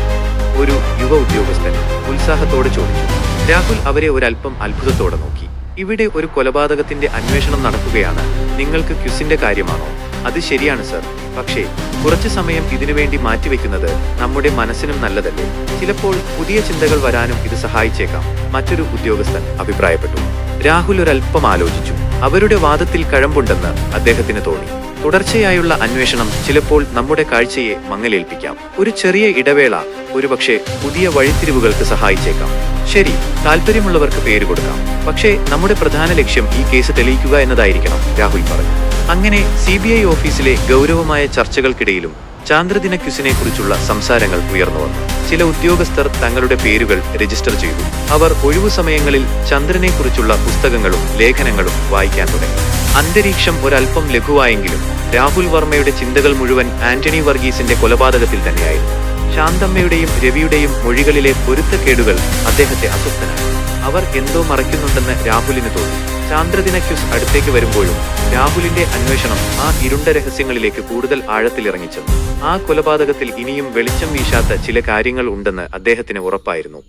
ഒരു യുവ ഉദ്യോഗസ്ഥൻ ഉത്സാഹത്തോടെ ചോദിച്ചു. രാഹുൽ അവരെ ഒരല്പം അത്ഭുതത്തോടെ നോക്കി. ഇവിടെ ഒരു കൊലപാതകത്തിന്റെ അന്വേഷണം നടക്കുകയാണ്. നിങ്ങൾക്ക് ക്വിസിന്റെ കാര്യമാണോ? അത് ശരിയാണ് സർ, പക്ഷേ കുറച്ചു സമയം ഇതിനുവേണ്ടി മാറ്റിവെക്കുന്നത് നമ്മുടെ മനസ്സിനും നല്ലതല്ലേ? ചിലപ്പോൾ പുതിയ ചിന്തകൾ വരാനും ഇത് സഹായിച്ചേക്കാം, മറ്റൊരു ഉദ്യോഗസ്ഥൻ അഭിപ്രായപ്പെട്ടു. രാഹുൽ ഒരല്പം ആലോചിച്ചു. അവരുടെ വാദത്തിൽ കഴമ്പുണ്ടെന്ന് അദ്ദേഹത്തിന് തോന്നി. തുടർച്ചയായുള്ള അന്വേഷണം ചിലപ്പോൾ നമ്മുടെ കാഴ്ചയെ മങ്ങലേൽപ്പിക്കാം. ഒരു ചെറിയ ഇടവേള ഒരുപക്ഷെ പുതിയ വഴിത്തിരിവുകൾക്ക് സഹായിച്ചേക്കാം. ശരി, താല്പര്യമുള്ളവർക്ക് പേര് കൊടുക്കാം. പക്ഷേ നമ്മുടെ പ്രധാന ലക്ഷ്യം ഈ കേസ് തെളിയിക്കുക എന്നതായിരിക്കണം, രാഹുൽ പറഞ്ഞു. അങ്ങനെ CBI ഓഫീസിലെ ഗൗരവമായ ചർച്ചകൾക്കിടയിലും ചാന്ദ്രദിന ക്വിസിനെ കുറിച്ചുള്ള സംസാരങ്ങൾ ഉയർന്നുവന്നു. ചില ഉദ്യോഗസ്ഥർ തങ്ങളുടെ പേരുകൾ രജിസ്റ്റർ ചെയ്തു. അവർ ഒഴിവു സമയങ്ങളിൽ ചന്ദ്രനെ കുറിച്ചുള്ള പുസ്തകങ്ങളും ലേഖനങ്ങളും വായിക്കാൻ തുടങ്ങി. അന്തരീക്ഷം ഒരൽപ്പം ലഘുവായെങ്കിലും രാഹുൽ വർമ്മയുടെ ചിന്തകൾ മുഴുവൻ ആന്റണി വർഗീസിന്റെ കൊലപാതകത്തിൽ തന്നെയായിരുന്നു. ശാന്തമ്മയുടെയും രവിയുടെയും മൊഴികളിലെ പൊരുത്തക്കേടുകൾ അദ്ദേഹത്തെ അസ്വസ്ഥനാക്കി. അവർ എന്തോ മറയ്ക്കുന്നുണ്ടെന്ന് രാഹുലിന് തോന്നി. ചാന്ദ്രദിന ക്വിസ് അടുത്തേക്ക് വരുമ്പോഴും രാഹുലിന്റെ അന്വേഷണം ആ ഇരുണ്ട രഹസ്യങ്ങളിലേക്ക് കൂടുതൽ ആഴത്തിലിറങ്ങിച്ചെന്നു. ആ കൊലപാതകത്തിൽ ഇനിയും വെളിച്ചം വീശാത്ത ചില കാര്യങ്ങൾ ഉണ്ടെന്ന് അദ്ദേഹത്തിന് ഉറപ്പായിരുന്നു.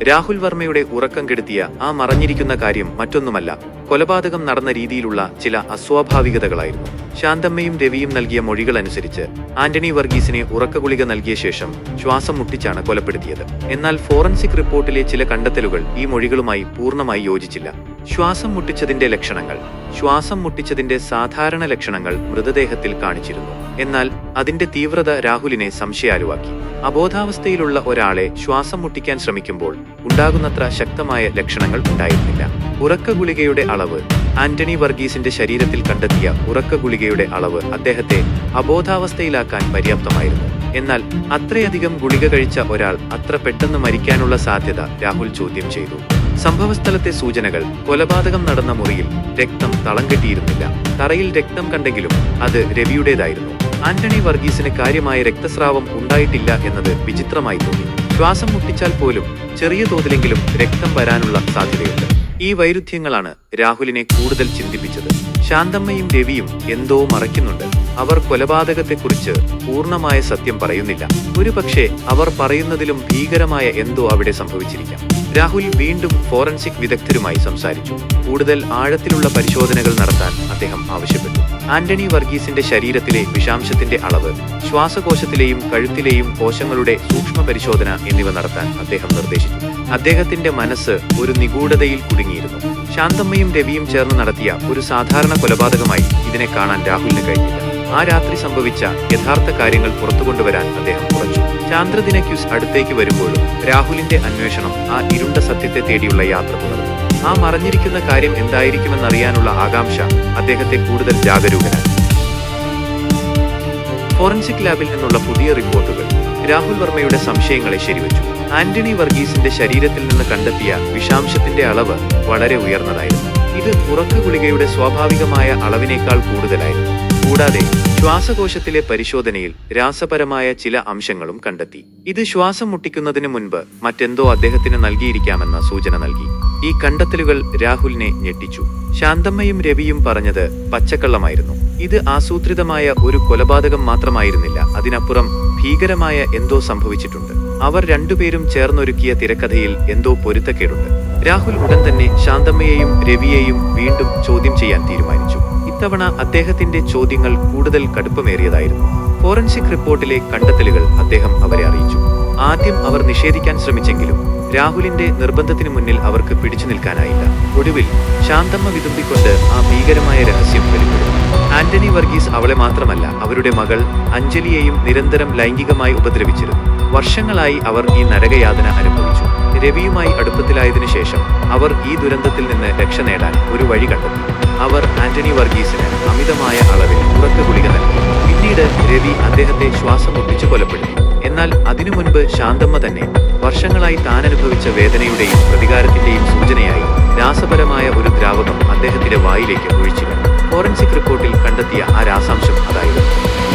രാഹുൽ വർമ്മയുടെ ഉറക്കം കെടുത്തിയ ആ മറഞ്ഞിരിക്കുന്ന കാര്യം മറ്റൊന്നുമല്ല, കൊലപാതകം നടന്ന രീതിയിലുള്ള ചില അസ്വാഭാവികതകളായിരുന്നു. ശാന്തമ്മയും രവിയും നൽകിയ മൊഴികൾ അനുസരിച്ച് ആന്റണി വർഗീസിനെ ഉറക്കഗുളിക നൽകിയ ശേഷം ശ്വാസം മുട്ടിച്ചാണ് കൊലപ്പെടുത്തിയത്. എന്നാൽ ഫോറൻസിക് റിപ്പോർട്ടിലെ ചില കണ്ടെത്തലുകൾ ഈ മൊഴികളുമായി പൂർണ്ണമായി യോജിച്ചില്ല. ശ്വാസം മുട്ടിച്ചതിന്റെ സാധാരണ ലക്ഷണങ്ങൾ മൃതദേഹത്തിൽ കാണിച്ചിരുന്നു. എന്നാൽ അതിന്റെ തീവ്രത രാഹുലിനെ സംശയാലുവാക്കി. അബോധാവസ്ഥയിലുള്ള ഒരാളെ ശ്വാസം മുട്ടിക്കാൻ ശ്രമിക്കുമ്പോൾ ഉണ്ടാകുന്നത്ര ശക്തമായ ലക്ഷണങ്ങൾ ഉണ്ടായിരുന്നില്ല. ഉറക്കഗുളികയുടെ അളവ് ആന്റണി വർഗീസിന്റെ ശരീരത്തിൽ കണ്ടെത്തിയ ഉറക്കഗുളികയുടെ അളവ് അദ്ദേഹത്തെ അബോധാവസ്ഥയിലാക്കാൻ പര്യാപ്തമായിരുന്നു. എന്നാൽ അത്രയധികം ഗുളിക കഴിച്ച ഒരാൾ അത്ര പെട്ടെന്ന് മരിക്കാനുള്ള സാധ്യത രാഹുൽ ചോദ്യം ചെയ്തു. സംഭവസ്ഥലത്തെ സൂചനകൾ കൊലപാതകം നടന്ന മുറിയിൽ രക്തം തളം കെട്ടിയിരുന്നില്ല. തറയിൽ രക്തം കണ്ടെങ്കിലും അത് രവിയുടേതായിരുന്നു. ആന്റണി വർഗീസിന് കാര്യമായ രക്തസ്രാവം ഉണ്ടായിട്ടില്ല എന്നത് വിചിത്രമായി തോന്നി. ശ്വാസം മുട്ടിച്ചാൽ പോലും ചെറിയ തോതിലെങ്കിലും രക്തം വരാനുള്ള സാധ്യതയുണ്ട്. ഈ വൈരുദ്ധ്യങ്ങളാണ് രാഹുലിനെ കൂടുതൽ ചിന്തിപ്പിച്ചത്. ശാന്തമ്മയും രവിയും എന്തോ മറയ്ക്കുന്നുണ്ട്. അവർ കൊലപാതകത്തെക്കുറിച്ച് പൂർണ്ണമായ സത്യം പറയുന്നില്ല. ഒരുപക്ഷെ അവർ പറയുന്നതിലും ഭീകരമായ എന്തോ അവിടെ സംഭവിച്ചിരിക്കാം. രാഹുൽ വീണ്ടും ഫോറൻസിക് വിദഗ്ധരുമായി സംസാരിച്ചു. കൂടുതൽ ആഴത്തിലുള്ള പരിശോധനകൾ നടത്താൻ അദ്ദേഹം ആവശ്യപ്പെട്ടു. ആന്റണി വർഗീസിന്റെ ശരീരത്തിലെ വിഷാംശത്തിന്റെ അളവ്, ശ്വാസകോശത്തിലെയും കഴുത്തിലെയും കോശങ്ങളുടെ സൂക്ഷ്മ പരിശോധന എന്നിവ നടത്താൻ അദ്ദേഹം നിർദ്ദേശിച്ചു. അദ്ദേഹത്തിന്റെ മനസ്സ് ഒരു നിഗൂഢതയിൽ കുടുങ്ങിയിരുന്നു. ശാന്തമ്മയും രവിയും ചേർന്ന് നടത്തിയ ഒരു സാധാരണ കൊലപാതകമായി ഇതിനെ കാണാൻ രാഹുലിന് കഴിഞ്ഞില്ല. ആ രാത്രി സംഭവിച്ച യഥാർത്ഥ കാര്യങ്ങൾ പുറത്തുകൊണ്ടുവരാൻ അദ്ദേഹം കുറച്ചു. ചാന്ദ്രദിന ക്വിസ് അടുത്തേക്ക് വരുമ്പോഴും രാഹുലിന്റെ അന്വേഷണം ആ ഇരുണ്ട സത്യത്തെ തേടിയുള്ള യാത്ര തുടർന്നു. ആ മറഞ്ഞിരിക്കുന്ന കാര്യം എന്തായിരിക്കുമെന്നറിയാനുള്ള ആകാംക്ഷ അദ്ദേഹത്തെ കൂടുതൽ ജാഗരൂകനാക്കി. ഫോറൻസിക് ലാബിൽ നിന്നുള്ള പുതിയ റിപ്പോർട്ടുകൾ രാഹുൽ വർമ്മയുടെ സംശയങ്ങളെ ശരിവച്ചു. ആന്റണി വർഗീസിന്റെ ശരീരത്തിൽ നിന്ന് കണ്ടെത്തിയ വിഷാംശത്തിന്റെ അളവ് വളരെ ഉയർന്നതായിരുന്നു. ഇത് ഉറക്കഗുളികയുടെ സ്വാഭാവികമായ അളവിനേക്കാൾ കൂടുതലായിരുന്നു. കൂടാതെ ശ്വാസകോശത്തിലെ പരിശോധനയിൽ രാസപരമായ ചില അംശങ്ങളും കണ്ടെത്തി. ഇത് ശ്വാസം മുട്ടിക്കുന്നതിന് മുൻപ് മറ്റെന്തോ അദ്ദേഹത്തിന് നൽകിയിരിക്കാമെന്ന സൂചന നൽകി. ഈ കണ്ടെത്തലുകൾ രാഹുലിനെ ഞെട്ടിച്ചു. ശാന്തമ്മയും രവിയും പറഞ്ഞത് പച്ചക്കള്ളമായിരുന്നു. ഇത് ആസൂത്രിതമായ ഒരു കൊലപാതകം മാത്രമായിരുന്നില്ല, അതിനപ്പുറം ഭീകരമായ എന്തോ സംഭവിച്ചിട്ടുണ്ട്. അവർ രണ്ടുപേരും ചേർന്നൊരുക്കിയ തിരക്കഥയിൽ എന്തോ പൊരുത്തക്കേടുണ്ട്. രാഹുൽ ഉടൻ തന്നെ ശാന്തമ്മയെയും രവിയെയും വീണ്ടും ചോദ്യം ചെയ്യാൻ തീരുമാനിച്ചു. ഇത്തവണ അദ്ദേഹത്തിന്റെ ചോദ്യങ്ങൾ കൂടുതൽ കടുപ്പമേറിയതായിരുന്നു. ഫോറൻസിക് റിപ്പോർട്ടിലെ കണ്ടെത്തലുകൾ അദ്ദേഹം അവരെ അറിയിച്ചു. ആദ്യം അവർ നിഷേധിക്കാൻ ശ്രമിച്ചെങ്കിലും രാഹുലിന്റെ നിർബന്ധത്തിനു മുന്നിൽ അവർക്ക് പിടിച്ചു നിൽക്കാനായില്ല. ഒടുവിൽ ശാന്തമ്മ വിതുമ്പിക്കൊണ്ട് ആ ഭീകരമായ രഹസ്യം വെളിപ്പെടുത്തി. ആന്റണി വർഗീസ് അവളെ മാത്രമല്ല, അവരുടെ മകൾ അഞ്ജലിയെയും നിരന്തരം ലൈംഗികമായി ഉപദ്രവിച്ചിരുന്നു. വർഷങ്ങളായി അവർ ഈ നരകയാതന അനുഭവിച്ചു. രവിയുമായി അടുപ്പത്തിലായതിനു ശേഷം അവർ ഈ ദുരന്തത്തിൽ നിന്ന് രക്ഷ നേടാൻ ഒരു വഴി കണ്ടെത്തി. അവർ ആന്റണി വർഗീസിന് അമിതമായ അളവിൽ ഉറക്കഗുളിക നൽകി. പിന്നീട് രവി അദ്ദേഹത്തെ ശ്വാസം മുട്ടിച്ചു കൊലപ്പെടുത്തി. എന്നാൽ അതിനു മുൻപ് ശാന്തമ്മ തന്നെ വർഷങ്ങളായി താൻ അനുഭവിച്ച വേദനയുടെയും പ്രതികാരത്തിന്റെയും സൂചനയായി രാസപരമായ ഒരു ദ്രാവകം അദ്ദേഹത്തിന്റെ വായിലേക്ക് ഒഴിച്ചിരുന്നു. ഫോറൻസിക് റിപ്പോർട്ടിൽ കണ്ടെത്തിയ ആ രാസാംശം അതായിരുന്നു.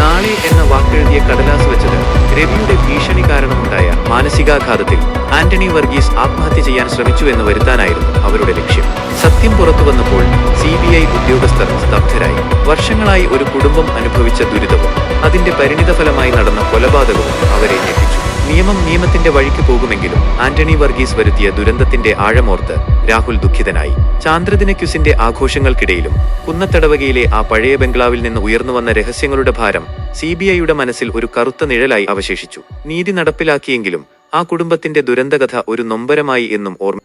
നാളെ എന്ന വാക്കെഴുതിയ കടലാസ് വെച്ചത് രവിയുടെ ഭീഷണി കാരണമുണ്ടായ മാനസികാഘാതത്തിൽ ആന്റണി വർഗീസ് ആത്മഹത്യ ചെയ്യാൻ ശ്രമിച്ചു എന്ന് വരുത്താനായിരുന്നു അവരുടെ ലക്ഷ്യം. സത്യം പുറത്തു വന്നപ്പോൾ CBI ഉദ്യോഗസ്ഥർ സ്തബ്ധരായി. വർഷങ്ങളായി ഒരു കുടുംബം അനുഭവിച്ച ദുരിതവും അതിന്റെ പരിണിതഫലമായി നടന്ന കൊലപാതകവും അവരെ ഞെട്ടിച്ചു. നിയമം നിയമത്തിന്റെ വഴിക്ക് പോകുമെങ്കിലും ആന്റണി വർഗീസ് വരുത്തിയ ദുരന്തത്തിന്റെ ആഴമോർത്ത് രാഹുൽ ദുഃഖിതനായി. ചാന്ദ്രദിന ക്വിസിന്റെ ആഘോഷങ്ങൾക്കിടയിലും കുന്നത്തടവകയിലെ ആ പഴയ ബംഗ്ലാവിൽ നിന്ന് ഉയർന്നുവന്ന രഹസ്യങ്ങളുടെ ഭാരം CBIയുടെ മനസ്സിൽ ഒരു കറുത്ത നിഴലായി അവശേഷിച്ചു. നീതി നടപ്പിലാക്കിയെങ്കിലും ആ കുടുംബത്തിന്റെ ദുരന്തകഥ ഒരു നൊമ്പരമായി എന്നും ഓർമ്മ.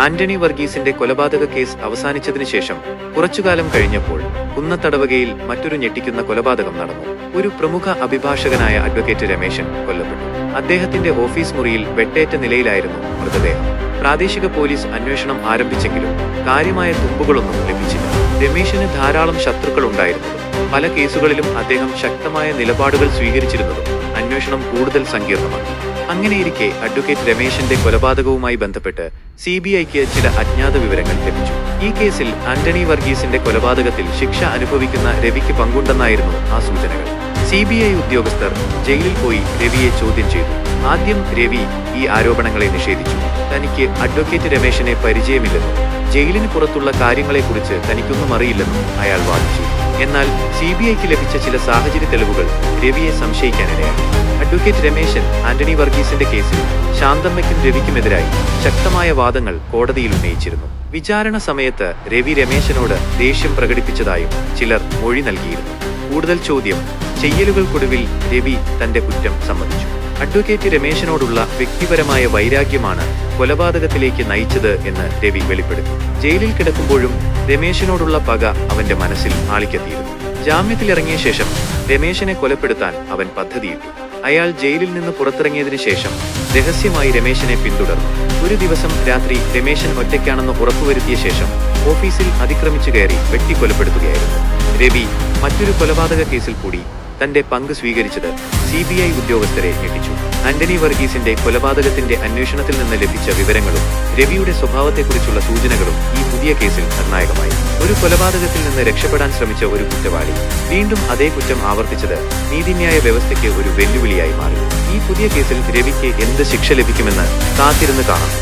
ആന്റണി വർഗീസിന്റെ കൊലപാതക കേസ് അവസാനിച്ചതിനു ശേഷം കുറച്ചുകാലം കഴിഞ്ഞപ്പോൾ കുന്നത്തടവകയിൽ മറ്റൊരു ഞെട്ടിക്കുന്ന കൊലപാതകം നടന്നു. ഒരു പ്രമുഖ അഭിഭാഷകനായ അഡ്വക്കേറ്റ് രമേശൻ കൊല്ലപ്പെട്ടു. അദ്ദേഹത്തിന്റെ ഓഫീസ് മുറിയിൽ വെട്ടേറ്റ നിലയിലായിരുന്നു മൃതദേഹം. പ്രാദേശിക പോലീസ് അന്വേഷണം ആരംഭിച്ചെങ്കിലും കാര്യമായ തുമ്പുകളൊന്നും ലഭിച്ചില്ല. രമേശന് ധാരാളം ശത്രുക്കൾ ഉണ്ടായിരുന്നതും പല കേസുകളിലും അദ്ദേഹം ശക്തമായ നിലപാടുകൾ സ്വീകരിച്ചിരുന്നതും അന്വേഷണം കൂടുതൽ സങ്കീർണമാക്കി. അങ്ങനെയിരിക്കെ അഡ്വക്കേറ്റ് രമേശന്റെ കൊലപാതകവുമായി ബന്ധപ്പെട്ട് CBIക്ക് ചില അജ്ഞാത വിവരങ്ങൾ ലഭിച്ചു. ഈ കേസിൽ ആന്റണി വർഗീസിന്റെ കൊലപാതകത്തിൽ ശിക്ഷ അനുഭവിക്കുന്ന രവിക്ക് പങ്കുണ്ടെന്നായിരുന്നു ആ സൂചനകൾ. CBI ഉദ്യോഗസ്ഥർ ജയിലിൽ പോയി രവിയെ ചോദ്യം ചെയ്തു. ആദ്യം രവി ഈ ആരോപണങ്ങളെ നിഷേധിച്ചു. തനിക്ക് അഡ്വക്കേറ്റ് രമേശനെ പരിചയമില്ലെന്നും ജയിലിന് പുറത്തുള്ള കാര്യങ്ങളെക്കുറിച്ച് തനിക്കൊന്നും അറിയില്ലെന്നും അയാൾ വാദിച്ചു. എന്നാൽ CBIക്ക് ലഭിച്ച ചില സാഹചര്യ തെളിവുകൾ രവിയെ സംശയിക്കാനിടയായി. അഡ്വക്കേറ്റ് രമേശൻ ആന്റണി വർഗീസിന്റെ കേസിൽ ശാന്തമ്മയ്ക്കും രവിക്കുമെതിരായി ശക്തമായ വാദങ്ങൾ കോടതിയിൽ ഉന്നയിച്ചിരുന്നു. വിചാരണ സമയത്ത് രവി രമേശനോട് ദേഷ്യം പ്രകടിപ്പിച്ചതായും ചിലർ മൊഴി നൽകിയിരുന്നു. കൂടുതൽ ചോദ്യം ചെയ്യലുകൾക്കൊടുവിൽ രവി തന്റെ കുറ്റം സമ്മതിച്ചു. അഡ്വക്കേറ്റ് രമേശനോടുള്ള വ്യക്തിപരമായ വൈരാഗ്യമാണ് കൊലപാതകത്തിലേക്ക് നയിച്ചത് എന്ന് രവി വെളിപ്പെടുത്തി. ജയിലിൽ കിടക്കുമ്പോഴും രമേശനോടുള്ള പക അവന്റെ മനസ്സിൽ ആളിക്കത്തിയിരുന്നു. ജാമ്യത്തിലിറങ്ങിയ ശേഷം രമേശനെ കൊലപ്പെടുത്താൻ അവൻ പദ്ധതിയിട്ടു. അയാൾ ജയിലിൽ നിന്ന് പുറത്തിറങ്ങിയതിനു ശേഷം രഹസ്യമായി രമേശനെ പിന്തുടർന്നു. ഒരു ദിവസം രാത്രി രമേശൻ ഒറ്റയ്ക്കാണെന്ന് ഉറപ്പുവരുത്തിയ ശേഷം ഓഫീസിൽ അതിക്രമിച്ചു കയറി വെട്ടിക്കൊലപ്പെടുത്തുകയായിരുന്നു. രവി മറ്റൊരു കൊലപാതക കേസിൽ കൂടി തന്റെ പങ്ക് സ്വീകരിച്ചത് CBI ഉദ്യോഗസ്ഥരെ ഞെട്ടിച്ചു. ആന്റണി വർഗീസിന്റെ കൊലപാതകത്തിന്റെ അന്വേഷണത്തിൽ നിന്ന് ലഭിച്ച വിവരങ്ങളും രവിയുടെ സ്വഭാവത്തെക്കുറിച്ചുള്ള സൂചനകളും ഈ പുതിയ കേസിൽ നിർണായകമായി. ഒരു കൊലപാതകത്തിൽ നിന്ന് രക്ഷപ്പെടാൻ ശ്രമിച്ച ഒരു കുറ്റവാളി വീണ്ടും അതേ കുറ്റം ആവർത്തിച്ചത് നീതിന്യായ വ്യവസ്ഥയ്ക്ക് ഒരു വെല്ലുവിളിയായി മാറി. ഈ പുതിയ കേസിൽ രവിക്ക് എന്ത് ശിക്ഷ ലഭിക്കുമെന്ന് കാത്തിരുന്ന് കാണാം.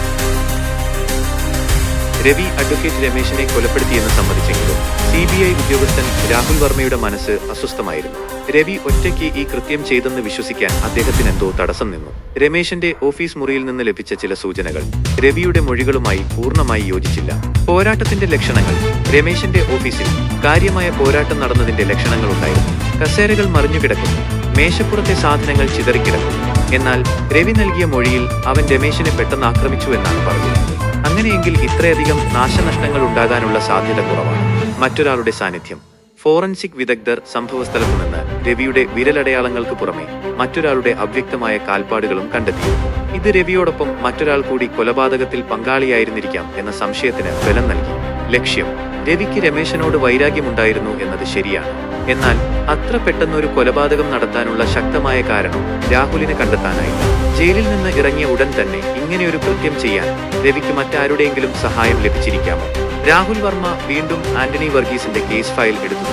രവി അഡ്വക്കേറ്റ് രമേശനെ കൊലപ്പെടുത്തിയെന്ന് സമ്മതിച്ചെങ്കിലും CBI ഉദ്യോഗസ്ഥൻ രാഹുൽ വർമ്മയുടെ മനസ്സ് അസ്വസ്ഥമായിരുന്നു. രവി ഒറ്റയ്ക്ക് ഈ കൃത്യം ചെയ്തെന്ന് വിശ്വസിക്കാൻ അദ്ദേഹത്തിനെന്തോ തടസ്സം നിന്നു. രമേശന്റെ ഓഫീസ് മുറിയിൽ നിന്ന് ലഭിച്ച ചില സൂചനകൾ രവിയുടെ മൊഴികളുമായി പൂർണ്ണമായി യോജിച്ചില്ല. പോരാട്ടത്തിന്റെ ലക്ഷണങ്ങൾ രമേശന്റെ ഓഫീസിൽ കാര്യമായ പോരാട്ടം നടന്നതിന്റെ ലക്ഷണങ്ങളുണ്ടായിരുന്നു. കസേരകൾ മറിഞ്ഞുകിടക്കുന്നു, മേശപ്പുറത്തെ സാധനങ്ങൾ ചിതറിക്കിടക്കുന്നു. എന്നാൽ രവി നൽകിയ മൊഴിയിൽ അവൻ രമേശനെ പെട്ടെന്ന് ആക്രമിച്ചു എന്നാണ് പറഞ്ഞത്. അങ്ങനെയെങ്കിൽ ഇത്രയധികം നാശനഷ്ടങ്ങൾ ഉണ്ടാകാനുള്ള സാധ്യത കുറവാണ്. മറ്റൊരാളുടെ സാന്നിധ്യം. ഫോറൻസിക് വിദഗ്ധർ സംഭവസ്ഥലത്തു നിന്ന് രവിയുടെ വിരലടയാളങ്ങൾക്ക് പുറമെ മറ്റൊരാളുടെ അവ്യക്തമായ കാൽപ്പാടുകളും കണ്ടെത്തിയിരുന്നു. ഇത് രവിയോടൊപ്പം മറ്റൊരാൾ കൂടി കൊലപാതകത്തിൽ പങ്കാളിയായിരുന്നിരിക്കാം എന്ന സംശയത്തിന് ബലം നൽകി. ലക്ഷ്യം: രവിക്ക് രമേശനോട് വൈരാഗ്യമുണ്ടായിരുന്നു എന്നത് ശരിയാണ്. എന്നാൽ അത്ര പെട്ടെന്നൊരു കൊലപാതകം നടത്താനുള്ള ശക്തമായ കാരണം രാഹുലിനെ കണ്ടെത്താനായില്ല. ജയിലിൽ നിന്ന് ഇറങ്ങിയ ഉടൻ തന്നെ ഇങ്ങനെയൊരു കൃത്യം ചെയ്യാൻ രവിക്ക് മറ്റാരുടെയെങ്കിലും സഹായം ലഭിച്ചിരിക്കാമോ? രാഹുൽ വർമ്മ വീണ്ടും ആന്റണി വർഗീസിന്റെ കേസ് ഫയൽ എടുത്തു.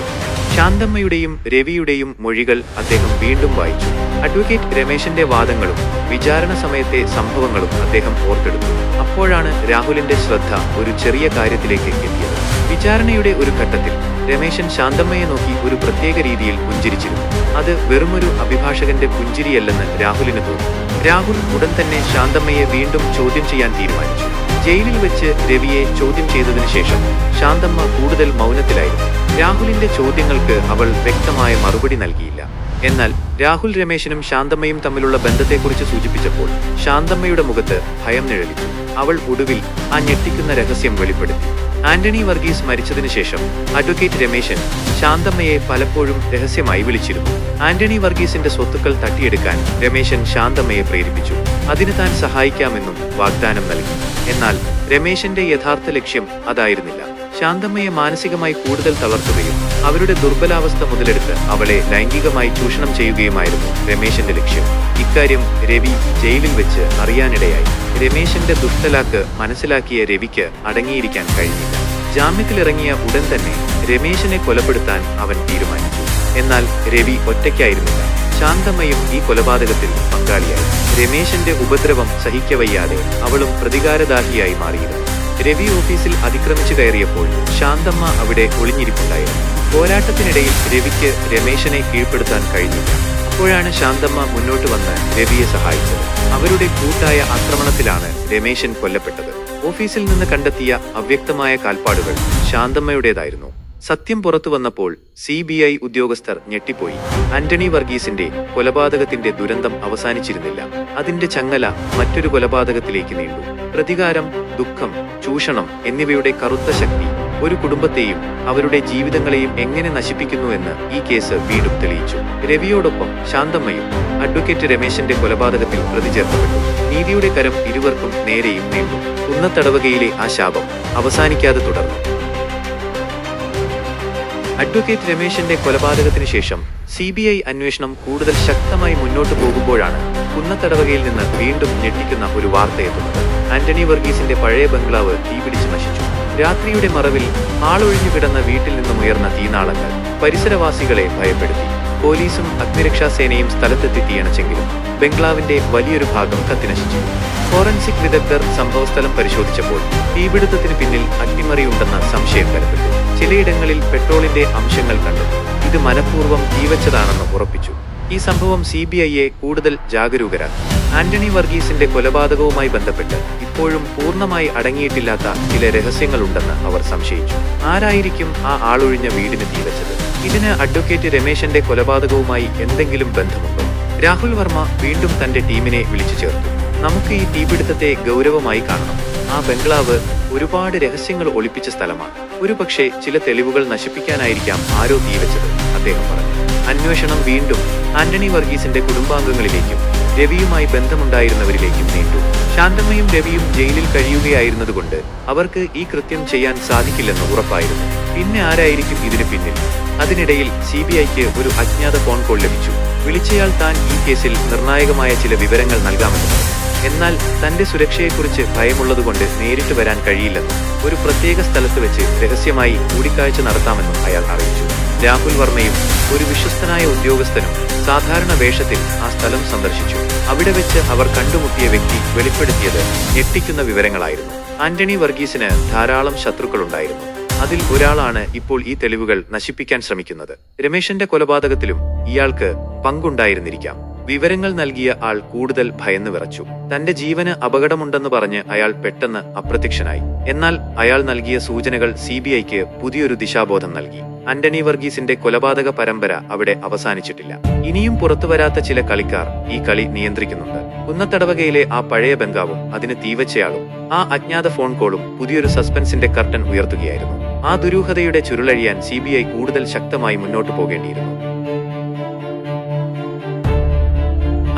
ശാന്തമ്മയുടെയും രവിയുടെയും മൊഴികൾ അദ്ദേഹം വീണ്ടും വായിച്ചു. അഡ്വക്കേറ്റ് രമേശന്റെ വാദങ്ങളും വിചാരണ സമയത്തെ സംഭവങ്ങളും അദ്ദേഹം ഓർത്തെടുത്തു. അപ്പോഴാണ് രാഹുലിന്റെ ശ്രദ്ധ ഒരു ചെറിയ കാര്യത്തിലേക്ക് എത്തിയത്. വിചാരണയുടെ ഒരു ഘട്ടത്തിൽ രമേശൻ ശാന്തമ്മയെ നോക്കി ഒരു പ്രത്യേക രീതിയിൽ പുഞ്ചിരിച്ചിരുന്നു. അത് വെറുമൊരു അഭിഭാഷകന്റെ പുഞ്ചിരിയല്ലെന്ന് രാഹുലിന് തോന്നി. രാഹുൽ ഉടൻ തന്നെ ശാന്തമ്മയെ വീണ്ടും ചോദ്യം ചെയ്യാൻ തീരുമാനിച്ചു. ജയിലിൽ വെച്ച് രവിയെ ചോദ്യം ചെയ്തതിനു ശേഷം ശാന്തമ്മ കൂടുതൽ മൗനത്തിലായിരുന്നു. രാഹുലിന്റെ ചോദ്യങ്ങൾക്ക് അവൾ വ്യക്തമായ മറുപടി നൽകിയില്ല. എന്നാൽ രാഹുൽ രമേശനും ശാന്തമ്മയും തമ്മിലുള്ള ബന്ധത്തെക്കുറിച്ച് സൂചിപ്പിച്ചപ്പോൾ ശാന്തമ്മയുടെ മുഖത്ത് ഭയം നിഴലിച്ചു. അവൾ ഒടുവിൽ ആ ഞെട്ടിക്കുന്ന രഹസ്യം വെളിപ്പെടുത്തി. ആന്റണി വർഗീസ് മരിച്ചതിനു ശേഷം അഡ്വക്കേറ്റ് രമേശൻ ശാന്തമ്മയെ പലപ്പോഴും രഹസ്യമായി വിളിച്ചിരുന്നു. ആന്റണി വർഗീസിന്റെ സ്വത്തുക്കൾ തട്ടിയെടുക്കാൻ രമേശൻ ശാന്തമ്മയെ പ്രേരിപ്പിച്ചു. അതിന് താൻ സഹായിക്കാമെന്നും വാഗ്ദാനം നൽകി. എന്നാൽ രമേശന്റെ യഥാർത്ഥ ലക്ഷ്യം അതായിരുന്നില്ല. ശാന്തമ്മയെ മാനസികമായി കൂടുതൽ തളർത്തുകയും അവരുടെ ദുർബലാവസ്ഥ മുതലെടുത്ത് അവളെ ലൈംഗികമായി ചൂഷണം ചെയ്യുകയുമായിരുന്നു രമേശന്റെ ലക്ഷ്യം. ഇക്കാര്യം രവി ജയിലിൽ വെച്ച് അറിയാനിടയായി. രമേശന്റെ ദുഷ്ടലാക്ക് മനസ്സിലാക്കിയ രവിക്ക് അടങ്ങിയിരിക്കാൻ കഴിഞ്ഞില്ല. ജാമ്യത്തിലിറങ്ങിയ ഉടൻ തന്നെ രമേശനെ കൊലപ്പെടുത്താൻ അവൻ തീരുമാനിച്ചു. എന്നാൽ രവി ഒറ്റയ്ക്കായിരുന്നില്ല. ശാന്തമ്മയും ഈ കൊലപാതകത്തിൽ പങ്കാളിയായി. രമേശന്റെ ഉപദ്രവം സഹിക്കവയ്യാതെ അവളും പ്രതികാരദാഹിയായി മാറിയിരുന്നു. രവി ഓഫീസിൽ അതിക്രമിച്ചു കയറിയപ്പോൾ ശാന്തമ്മ അവിടെ ഒളിഞ്ഞിരിപ്പുണ്ടായിരുന്നു. പോരാട്ടത്തിനിടയിൽ രവിക്ക് രമേശനെ കീഴ്പ്പെടുത്താൻ കഴിഞ്ഞില്ല. അപ്പോഴാണ് ശാന്തമ്മ മുന്നോട്ട് വന്ന് രവിയെ സഹായിച്ചത്. അവരുടെ കൂട്ടായ ആക്രമണത്തിലാണ് രമേശൻ കൊല്ലപ്പെട്ടത്. ഓഫീസിൽ നിന്ന് കണ്ടെത്തിയ അവ്യക്തമായ കാൽപ്പാടുകൾ ശാന്തമ്മയുടേതായിരുന്നു. സത്യം പുറത്തു വന്നപ്പോൾ CBI ഉദ്യോഗസ്ഥർ ഞെട്ടിപ്പോയി. ആന്റണി വർഗീസിന്റെ കൊലപാതകത്തിന്റെ ദുരന്തം അവസാനിച്ചിരുന്നില്ല. അതിന്റെ ചങ്ങല മറ്റൊരു കൊലപാതകത്തിലേക്ക് നീണ്ടു. പ്രതികാരം, ദുഃഖം, ചൂഷണം എന്നിവയുടെ കറുത്ത ശക്തി ഒരു കുടുംബത്തെയും അവരുടെ ജീവിതങ്ങളെയും എങ്ങനെ നശിപ്പിക്കുന്നുവെന്ന് ഈ കേസ് വീണ്ടും തെളിയിച്ചു. രവിയോടൊപ്പം ശാന്തമ്മയും അഡ്വക്കേറ്റ് രമേശന്റെ കൊലപാതകത്തിൽ പ്രതി ചേർക്കപ്പെട്ടു. നീതിയുടെ കരം ഇരുവർക്കും നേരെയും നീണ്ടു. കുന്നത്തടവകയിലെ ആ ശാപം അവസാനിക്കാതെ തുടർന്നു. അഡ്വക്കേറ്റ് രമേശന്റെ കൊലപാതകത്തിന് ശേഷം CBI അന്വേഷണം കൂടുതൽ ശക്തമായി മുന്നോട്ടു പോകുമ്പോഴാണ് കുന്നത്തടവകയിൽ നിന്ന് വീണ്ടും ഞെട്ടിക്കുന്ന ഒരു വാർത്തയെത്തുന്നത്. ആന്റണി വർഗീസിന്റെ പഴയ ബംഗ്ലാവ് തീപിടിച്ച് നശിച്ചു. രാത്രിയുടെ മറവിൽ ആളൊഴിഞ്ഞു കിടന്ന വീട്ടിൽ നിന്നും ഉയർന്ന തീനാളങ്ങൾ പരിസരവാസികളെ ഭയപ്പെടുത്തി. പോലീസും അഗ്നിരക്ഷാസേനയും സ്ഥലത്തെത്തി തീയണച്ചെങ്കിലും ബംഗ്ലാവിന്റെ വലിയൊരു ഭാഗം കത്തിനശിച്ചു. ഫോറൻസിക് വിദഗ്ധർ സംഭവസ്ഥലം പരിശോധിച്ചപ്പോൾ തീപിടുത്തത്തിന് പിന്നിൽ അഗ്നിമറിയുണ്ടെന്ന സംശയം ബലപ്പെട്ടു. ചിലയിടങ്ങളിൽ പെട്രോളിന്റെ അംശങ്ങൾ കണ്ടു. ഇത് മനഃപൂർവ്വം തീവച്ചതാണെന്ന് ഉറപ്പിച്ചു. ഈ സംഭവം CBIയെ കൂടുതൽ ജാഗരൂകരാക്കി. ആന്റണി വർഗീസിന്റെ കൊലപാതകവുമായി ബന്ധപ്പെട്ട് ഇപ്പോഴും പൂർണ്ണമായി അടങ്ങിയിട്ടില്ലാത്ത ചില രഹസ്യങ്ങളുണ്ടെന്ന് അവർ സംശയിച്ചു. ആരായിരിക്കും ആ ആളൊഴിഞ്ഞ വീടിന് തീവച്ചത്? ഇതിന് അഡ്വക്കേറ്റ് രമേശന്റെ കൊലപാതകവുമായി എന്തെങ്കിലും ബന്ധമുണ്ടോ? രാഹുൽ വർമ്മ വീണ്ടും തന്റെ ടീമിനെ വിളിച്ചു ചേർത്തു. നമുക്ക് ഈ തീപിടുത്തത്തെ ഗൗരവമായി കാണണം. ആ ബംഗ്ലാവ് ഒരുപാട് രഹസ്യങ്ങൾ ഒളിപ്പിച്ച സ്ഥലമാണ്. ഒരുപക്ഷെ ചില തെളിവുകൾ നശിപ്പിക്കാനായിരിക്കാം ആരോ തീവച്ചത്, അദ്ദേഹം പറഞ്ഞു. അന്വേഷണം വീണ്ടും ആന്റണി വർഗീസിന്റെ കുടുംബാംഗങ്ങളിലേക്കും രവിയുമായി ബന്ധമുണ്ടായിരുന്നവരിലേക്കും നീണ്ടു. ശാന്തമ്മയും രവിയും ജയിലിൽ കഴിയുകയായിരുന്നതുകൊണ്ട് അവർക്ക് ഈ കൃത്യം ചെയ്യാൻ സാധിക്കില്ലെന്ന് ഉറപ്പായിരുന്നു. പിന്നെ ആരായിരിക്കും ഇതിന് പിന്നിൽ? അതിനിടയിൽ CBIക്ക് ഒരു അജ്ഞാത ഫോൺ കോൾ ലഭിച്ചു. വിളിച്ചയാൾ താൻ ഈ കേസിൽ നിർണായകമായ ചില വിവരങ്ങൾ നൽകാമെന്ന് പറഞ്ഞു. എന്നാൽ തന്റെ സുരക്ഷയെക്കുറിച്ച് ഭയമുള്ളതുകൊണ്ട് നേരിട്ട് വരാൻ കഴിയില്ലെന്നും ഒരു പ്രത്യേക സ്ഥലത്ത് വെച്ച് രഹസ്യമായി കൂടിക്കാഴ്ച നടത്താമെന്നും അയാൾ അറിയിച്ചു. രാഹുൽ വർമ്മയും ഒരു വിശ്വസ്തനായ ഉദ്യോഗസ്ഥനും സാധാരണ വേഷത്തിൽ ആ സ്ഥലം സന്ദർശിച്ചു. അവിടെ വെച്ച് അവർ കണ്ടുമുട്ടിയ വ്യക്തി വെളിപ്പെടുത്തിയത് ഞെട്ടിക്കുന്ന വിവരങ്ങളായിരുന്നു. ആന്റണി വർഗീസിന് ധാരാളം ശത്രുക്കളുണ്ടായിരുന്നു. അതിൽ ഒരാളാണ് ഇപ്പോൾ ഈ തെളിവുകൾ നശിപ്പിക്കാൻ ശ്രമിക്കുന്നത്. രമേശന്റെ കൊലപാതകത്തിലും ഇയാൾക്ക് പങ്കുണ്ടായിരുന്നിരിക്കാം. വിവരങ്ങൾ നൽകിയ ആൾ കൂടുതൽ ഭയന്നു വിറച്ചു. തന്റെ ജീവന് അപകടമുണ്ടെന്ന് പറഞ്ഞ് അയാൾ പെട്ടെന്ന് അപ്രത്യക്ഷനായി. എന്നാൽ അയാൾ നൽകിയ സൂചനകൾ CBIക്ക് പുതിയൊരു ദിശാബോധം നൽകി. ആന്റണി വർഗീസിന്റെ കൊലപാതക പരമ്പര അവിടെ അവസാനിച്ചിട്ടില്ല. ഇനിയും പുറത്തുവരാത്ത ചില കളിക്കാർ ഈ കളി നിയന്ത്രിക്കുന്നുണ്ട്. കുന്നത്തടവകയിലെ ആ പഴയ ബംഗ്ലാവും അതിന് തീവച്ചയാളും ആ അജ്ഞാത ഫോൺ കോളും പുതിയൊരു സസ്പെൻസിന്റെ കർട്ടൻ ഉയർത്തുകയായിരുന്നു. ആ ദുരൂഹതയുടെ ചുരുളഴിയാൻ CBI കൂടുതൽ ശക്തമായി മുന്നോട്ടു പോകേണ്ടിയിരുന്നു.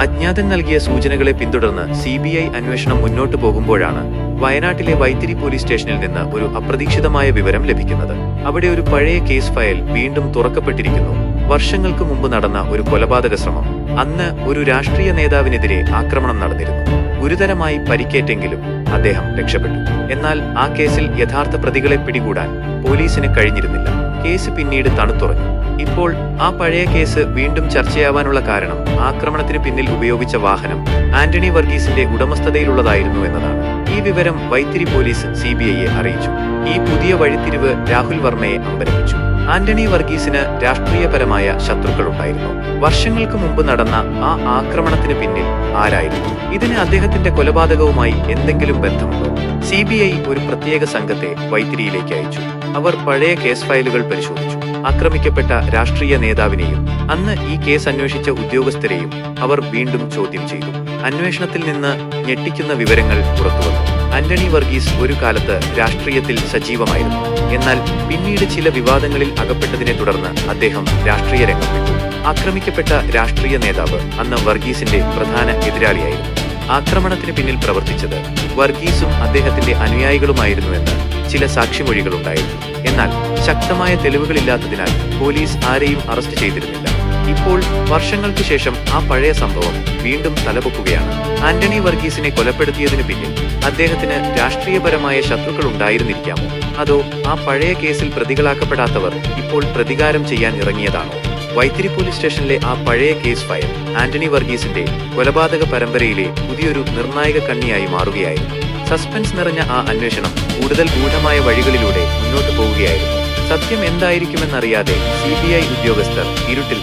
അജ്ഞാതൻ നൽകിയ സൂചനകളെ പിന്തുടർന്ന് CBI അന്വേഷണം മുന്നോട്ടു പോകുമ്പോഴാണ് വയനാട്ടിലെ വൈത്തിരി പോലീസ് സ്റ്റേഷനിൽ നിന്ന് ഒരു അപ്രതീക്ഷിതമായ വിവരം ലഭിക്കുന്നത്. അവിടെ ഒരു പഴയ കേസ് ഫയൽ വീണ്ടും തുറക്കപ്പെട്ടിരിക്കുന്നു. വർഷങ്ങൾക്ക് മുമ്പ് നടന്ന ഒരു കൊലപാതക ശ്രമം. അന്ന് ഒരു രാഷ്ട്രീയ നേതാവിനെതിരെ ആക്രമണം നടന്നിരുന്നു. ഗുരുതരമായി പരിക്കേറ്റെങ്കിലും അദ്ദേഹം രക്ഷപ്പെട്ടു. എന്നാൽ ആ കേസിൽ യഥാർത്ഥ പ്രതികളെ പിടികൂടാൻ പോലീസിന് കഴിഞ്ഞിരുന്നില്ല. കേസ് പിന്നീട് തണുത്തുറഞ്ഞു. ഇപ്പോൾ ആ പഴയ കേസ് വീണ്ടും ചർച്ചയാവാനുള്ള കാരണം ആക്രമണത്തിന് പിന്നിൽ ഉപയോഗിച്ച വാഹനം ആന്റണി വർഗീസിന്റെ ഉടമസ്ഥതയിലുള്ളതായിരുന്നു എന്നതാണ്. ഈ വിവരം വൈത്തിരി പോലീസ് CBIയെ അറിയിച്ചു. ഈ പുതിയ വഴിത്തിരിവ് രാഹുൽ വർമ്മയെ അമ്പരപ്പിച്ചു. ആന്റണി വർഗീസിന് രാഷ്ട്രീയപരമായ ശത്രുക്കളുണ്ടായിരുന്നു. വർഷങ്ങൾക്ക് മുമ്പ് നടന്ന ആ ആക്രമണത്തിന് പിന്നിൽ ആരായിരുന്നു? ഇതിന് അദ്ദേഹത്തിന്റെ കൊലപാതകവുമായി എന്തെങ്കിലും ബന്ധമുണ്ടോ? CBI ഒരു പ്രത്യേക സംഘത്തെ വൈത്തിരിയിലേക്ക് അയച്ചു. അവർ പഴയ കേസ് ഫയലുകൾ പരിശോധിച്ചു. ആക്രമിക്കപ്പെട്ട രാഷ്ട്രീയ നേതാവിനെയും അന്ന് ഈ കേസ് അന്വേഷിച്ച ഉദ്യോഗസ്ഥരെയും അവർ വീണ്ടും ചോദ്യം ചെയ്തു. അന്വേഷണത്തിൽ നിന്ന് ഞെട്ടിക്കുന്ന വിവരങ്ങൾ പുറത്തുവന്നു. ആന്റണി വർഗീസ് ഒരു കാലത്ത് രാഷ്ട്രീയത്തിൽ സജീവമായിരുന്നു. എന്നാൽ പിന്നീട് ചില വിവാദങ്ങളിൽ അകപ്പെട്ടതിനെ തുടർന്ന് അദ്ദേഹം രാഷ്ട്രീയ രംഗം വിട്ടു. ആക്രമിക്കപ്പെട്ട രാഷ്ട്രീയ നേതാവ് അന്ന് വർഗീസിന്റെ പ്രധാന എതിരാളിയായിരുന്നു. ആക്രമണത്തിന് പിന്നിൽ പ്രവർത്തിച്ചത് വർഗീസും അദ്ദേഹത്തിന്റെ അനുയായികളുമായിരുന്നുവെന്ന് ചില സാക്ഷിമൊഴികളുണ്ടായിരുന്നു. എന്നാൽ ശക്തമായ തെളിവുകളില്ലാത്തതിനാൽ പോലീസ് ആരെയും അറസ്റ്റ് ചെയ്തിരുന്നില്ല. ഇപ്പോൾ വർഷങ്ങൾക്ക് ശേഷം ആ പഴയ സംഭവം വീണ്ടും തലപൊക്കുകയാണ്. ആന്റണി വർഗീസിനെ കൊലപ്പെടുത്തിയതിനു പിന്നിൽ അദ്ദേഹത്തിന് രാഷ്ട്രീയപരമായ ശത്രുക്കൾ ഉണ്ടായിരുന്നിരിക്കാമോ? അതോ ആ പഴയ കേസിൽ പ്രതികളാക്കപ്പെടാത്തവർ ഇപ്പോൾ പ്രതികാരം ചെയ്യാൻ ഇറങ്ങിയതാണോ? വൈത്തിരി പോലീസ് സ്റ്റേഷനിലെ ആ പഴയ കേസ് ഫയൽ ആന്റണി വർഗീസിന്റെ കൊലപാതക പരമ്പരയിലെ പുതിയൊരു നിർണായക കണ്ണിയായി മാറുകയായിരുന്നു. സസ്പെൻസ് നിറഞ്ഞ ആ അന്വേഷണം കൂടുതൽ ഗൂഢമായ വഴികളിലൂടെ മുന്നോട്ടു പോവുകയായിരുന്നു. സത്യം എന്തായിരിക്കുമെന്നറിയാതെ CBI ഉദ്യോഗസ്ഥർ ഇരുട്ടിൽ.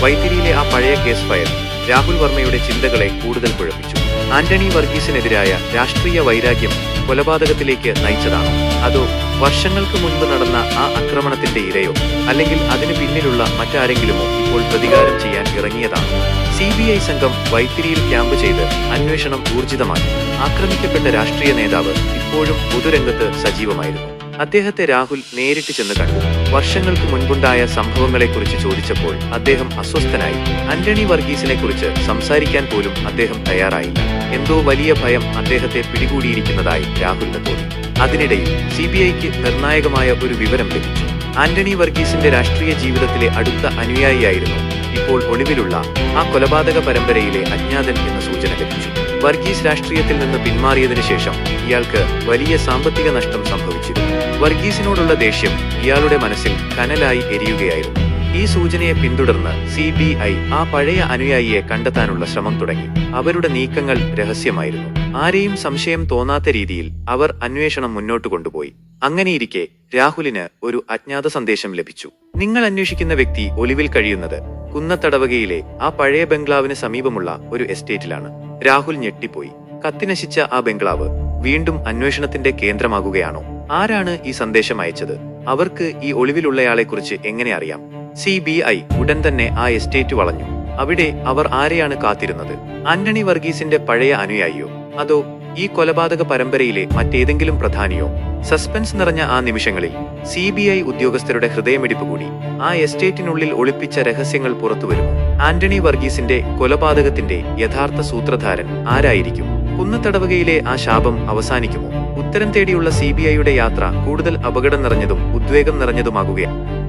വൈത്തിരിയിലെ ആ പഴയ കേസ് ഫയൽ രാഹുൽ വർമ്മയുടെ ചിന്തകളെ കൂടുതൽ കുഴപ്പിച്ചു. ആന്റണി വർഗീസിനെതിരായ രാഷ്ട്രീയ വൈരാഗ്യം കൊലപാതകത്തിലേക്ക് നയിച്ചതാണോ? അതോ വർഷങ്ങൾക്ക് മുൻപ് നടന്ന ആ ആക്രമണത്തിന്റെ ഇരയോ അല്ലെങ്കിൽ അതിന് പിന്നിലുള്ള മറ്റാരെങ്കിലുമോ ഇപ്പോൾ പ്രതികാരം ചെയ്യാൻ ഇറങ്ങിയതാണോ? CBI സംഘം വൈത്തിരിയിൽ ക്യാമ്പ് ചെയ്ത് അന്വേഷണം ഊർജിതമാക്കി. ആക്രമിക്കപ്പെട്ട രാഷ്ട്രീയ നേതാവ് ഇപ്പോഴും പൊതുരംഗത്ത് സജീവമായിരുന്നു. അദ്ദേഹത്തെ രാഹുൽ നേരിട്ട് ചെന്ന് കണ്ടു. വർഷങ്ങൾക്ക് മുൻപുണ്ടായ സംഭവങ്ങളെക്കുറിച്ച് ചോദിച്ചപ്പോൾ അദ്ദേഹം അസ്വസ്ഥനായി. ആന്റണി വർഗീസിനെ കുറിച്ച് സംസാരിക്കാൻ പോലും അദ്ദേഹം തയ്യാറായില്ല. എന്തോ വലിയ ഭയം അദ്ദേഹത്തെ പിടികൂടിയിരിക്കുന്നതായി രാഹുലിന് തോന്നി. അതിനിടയിൽ CBIക്ക് നിർണായകമായ ഒരു വിവരം ലഭിച്ചു. ആന്റണി വർഗീസിന്റെ രാഷ്ട്രീയ ജീവിതത്തിലെ അടുത്ത അനുയായിയായിരുന്നു ഇപ്പോൾ ഒളിവിലുള്ള ആ കൊലപാതക പരമ്പരയിലെ അജ്ഞാതൻ എന്ന സൂചന ലഭിച്ചു. വർഗീസ് രാഷ്ട്രീയത്തിൽ നിന്ന് പിന്മാറിയതിനു ശേഷം ഇയാൾക്ക് വലിയ സാമ്പത്തിക നഷ്ടം സംഭവിച്ചിരുന്നു. വർഗീസിനോടുള്ള ദേഷ്യം ഇയാളുടെ മനസ്സിൽ കനലായി എരിയുകയായിരുന്നു. ഈ സൂചനയെ പിന്തുടർന്ന് CBI ആ പഴയ അനുയായിയെ കണ്ടെത്താനുള്ള ശ്രമം തുടങ്ങി. അവരുടെ നീക്കങ്ങൾ രഹസ്യമായിരുന്നു. ആരെയും സംശയം തോന്നാത്ത രീതിയിൽ അവർ അന്വേഷണം മുന്നോട്ട് കൊണ്ടുപോയി. അങ്ങനെയിരിക്കെ രാഹുലിന് ഒരു അജ്ഞാത സന്ദേശം ലഭിച്ചു. നിങ്ങൾ അന്വേഷിക്കുന്ന വ്യക്തി ഒളിവിൽ കഴിയുന്നത് കുന്നത്തടവകയിലെ ആ പഴയ ബംഗ്ലാവിന് സമീപമുള്ള ഒരു എസ്റ്റേറ്റിലാണ്. രാഹുൽ ഞെട്ടിപ്പോയി. കത്തിനശിച്ച ആ ബംഗ്ലാവ് വീണ്ടും അന്വേഷണത്തിന്റെ കേന്ദ്രമാകുകയാണോ? ആരാണ് ഈ സന്ദേശം അയച്ചത്? അവർക്ക് ഈ ഒളിവിലുള്ളയാളെക്കുറിച്ച് എങ്ങനെ അറിയാം? CBI ഉടൻ തന്നെ ആ എസ്റ്റേറ്റ് വളഞ്ഞു. അവിടെ അവർ ആരെയാണ് കാത്തിരുന്നത്? ആന്റണി വർഗീസിന്റെ പഴയ അനുയായിയോ, അതോ ഈ കൊലപാതക പരമ്പരയിലെ മറ്റേതെങ്കിലും പ്രധാനിയോ? സസ്പെൻസ് നിറഞ്ഞ ആ നിമിഷങ്ങളിൽ CBI ഉദ്യോഗസ്ഥരുടെ ഹൃദയമിടിപ്പ് കൂടി. ആ എസ്റ്റേറ്റിനുള്ളിൽ ഒളിപ്പിച്ച രഹസ്യങ്ങൾ പുറത്തുവരുമോ? ആന്റണി വർഗീസിന്റെ കൊലപാതകത്തിന്റെ യഥാർത്ഥ സൂത്രധാരൻ ആരായിരിക്കും? കുന്നത്തടവകയിലെ ആ ശാപം അവസാനിക്കുമോ? ഉത്തരം തേടിയുള്ള CBIയുടെ യാത്ര കൂടുതൽ അപകടം നിറഞ്ഞതും ഉദ്വേഗം നിറഞ്ഞതുമാകുകയാണ്.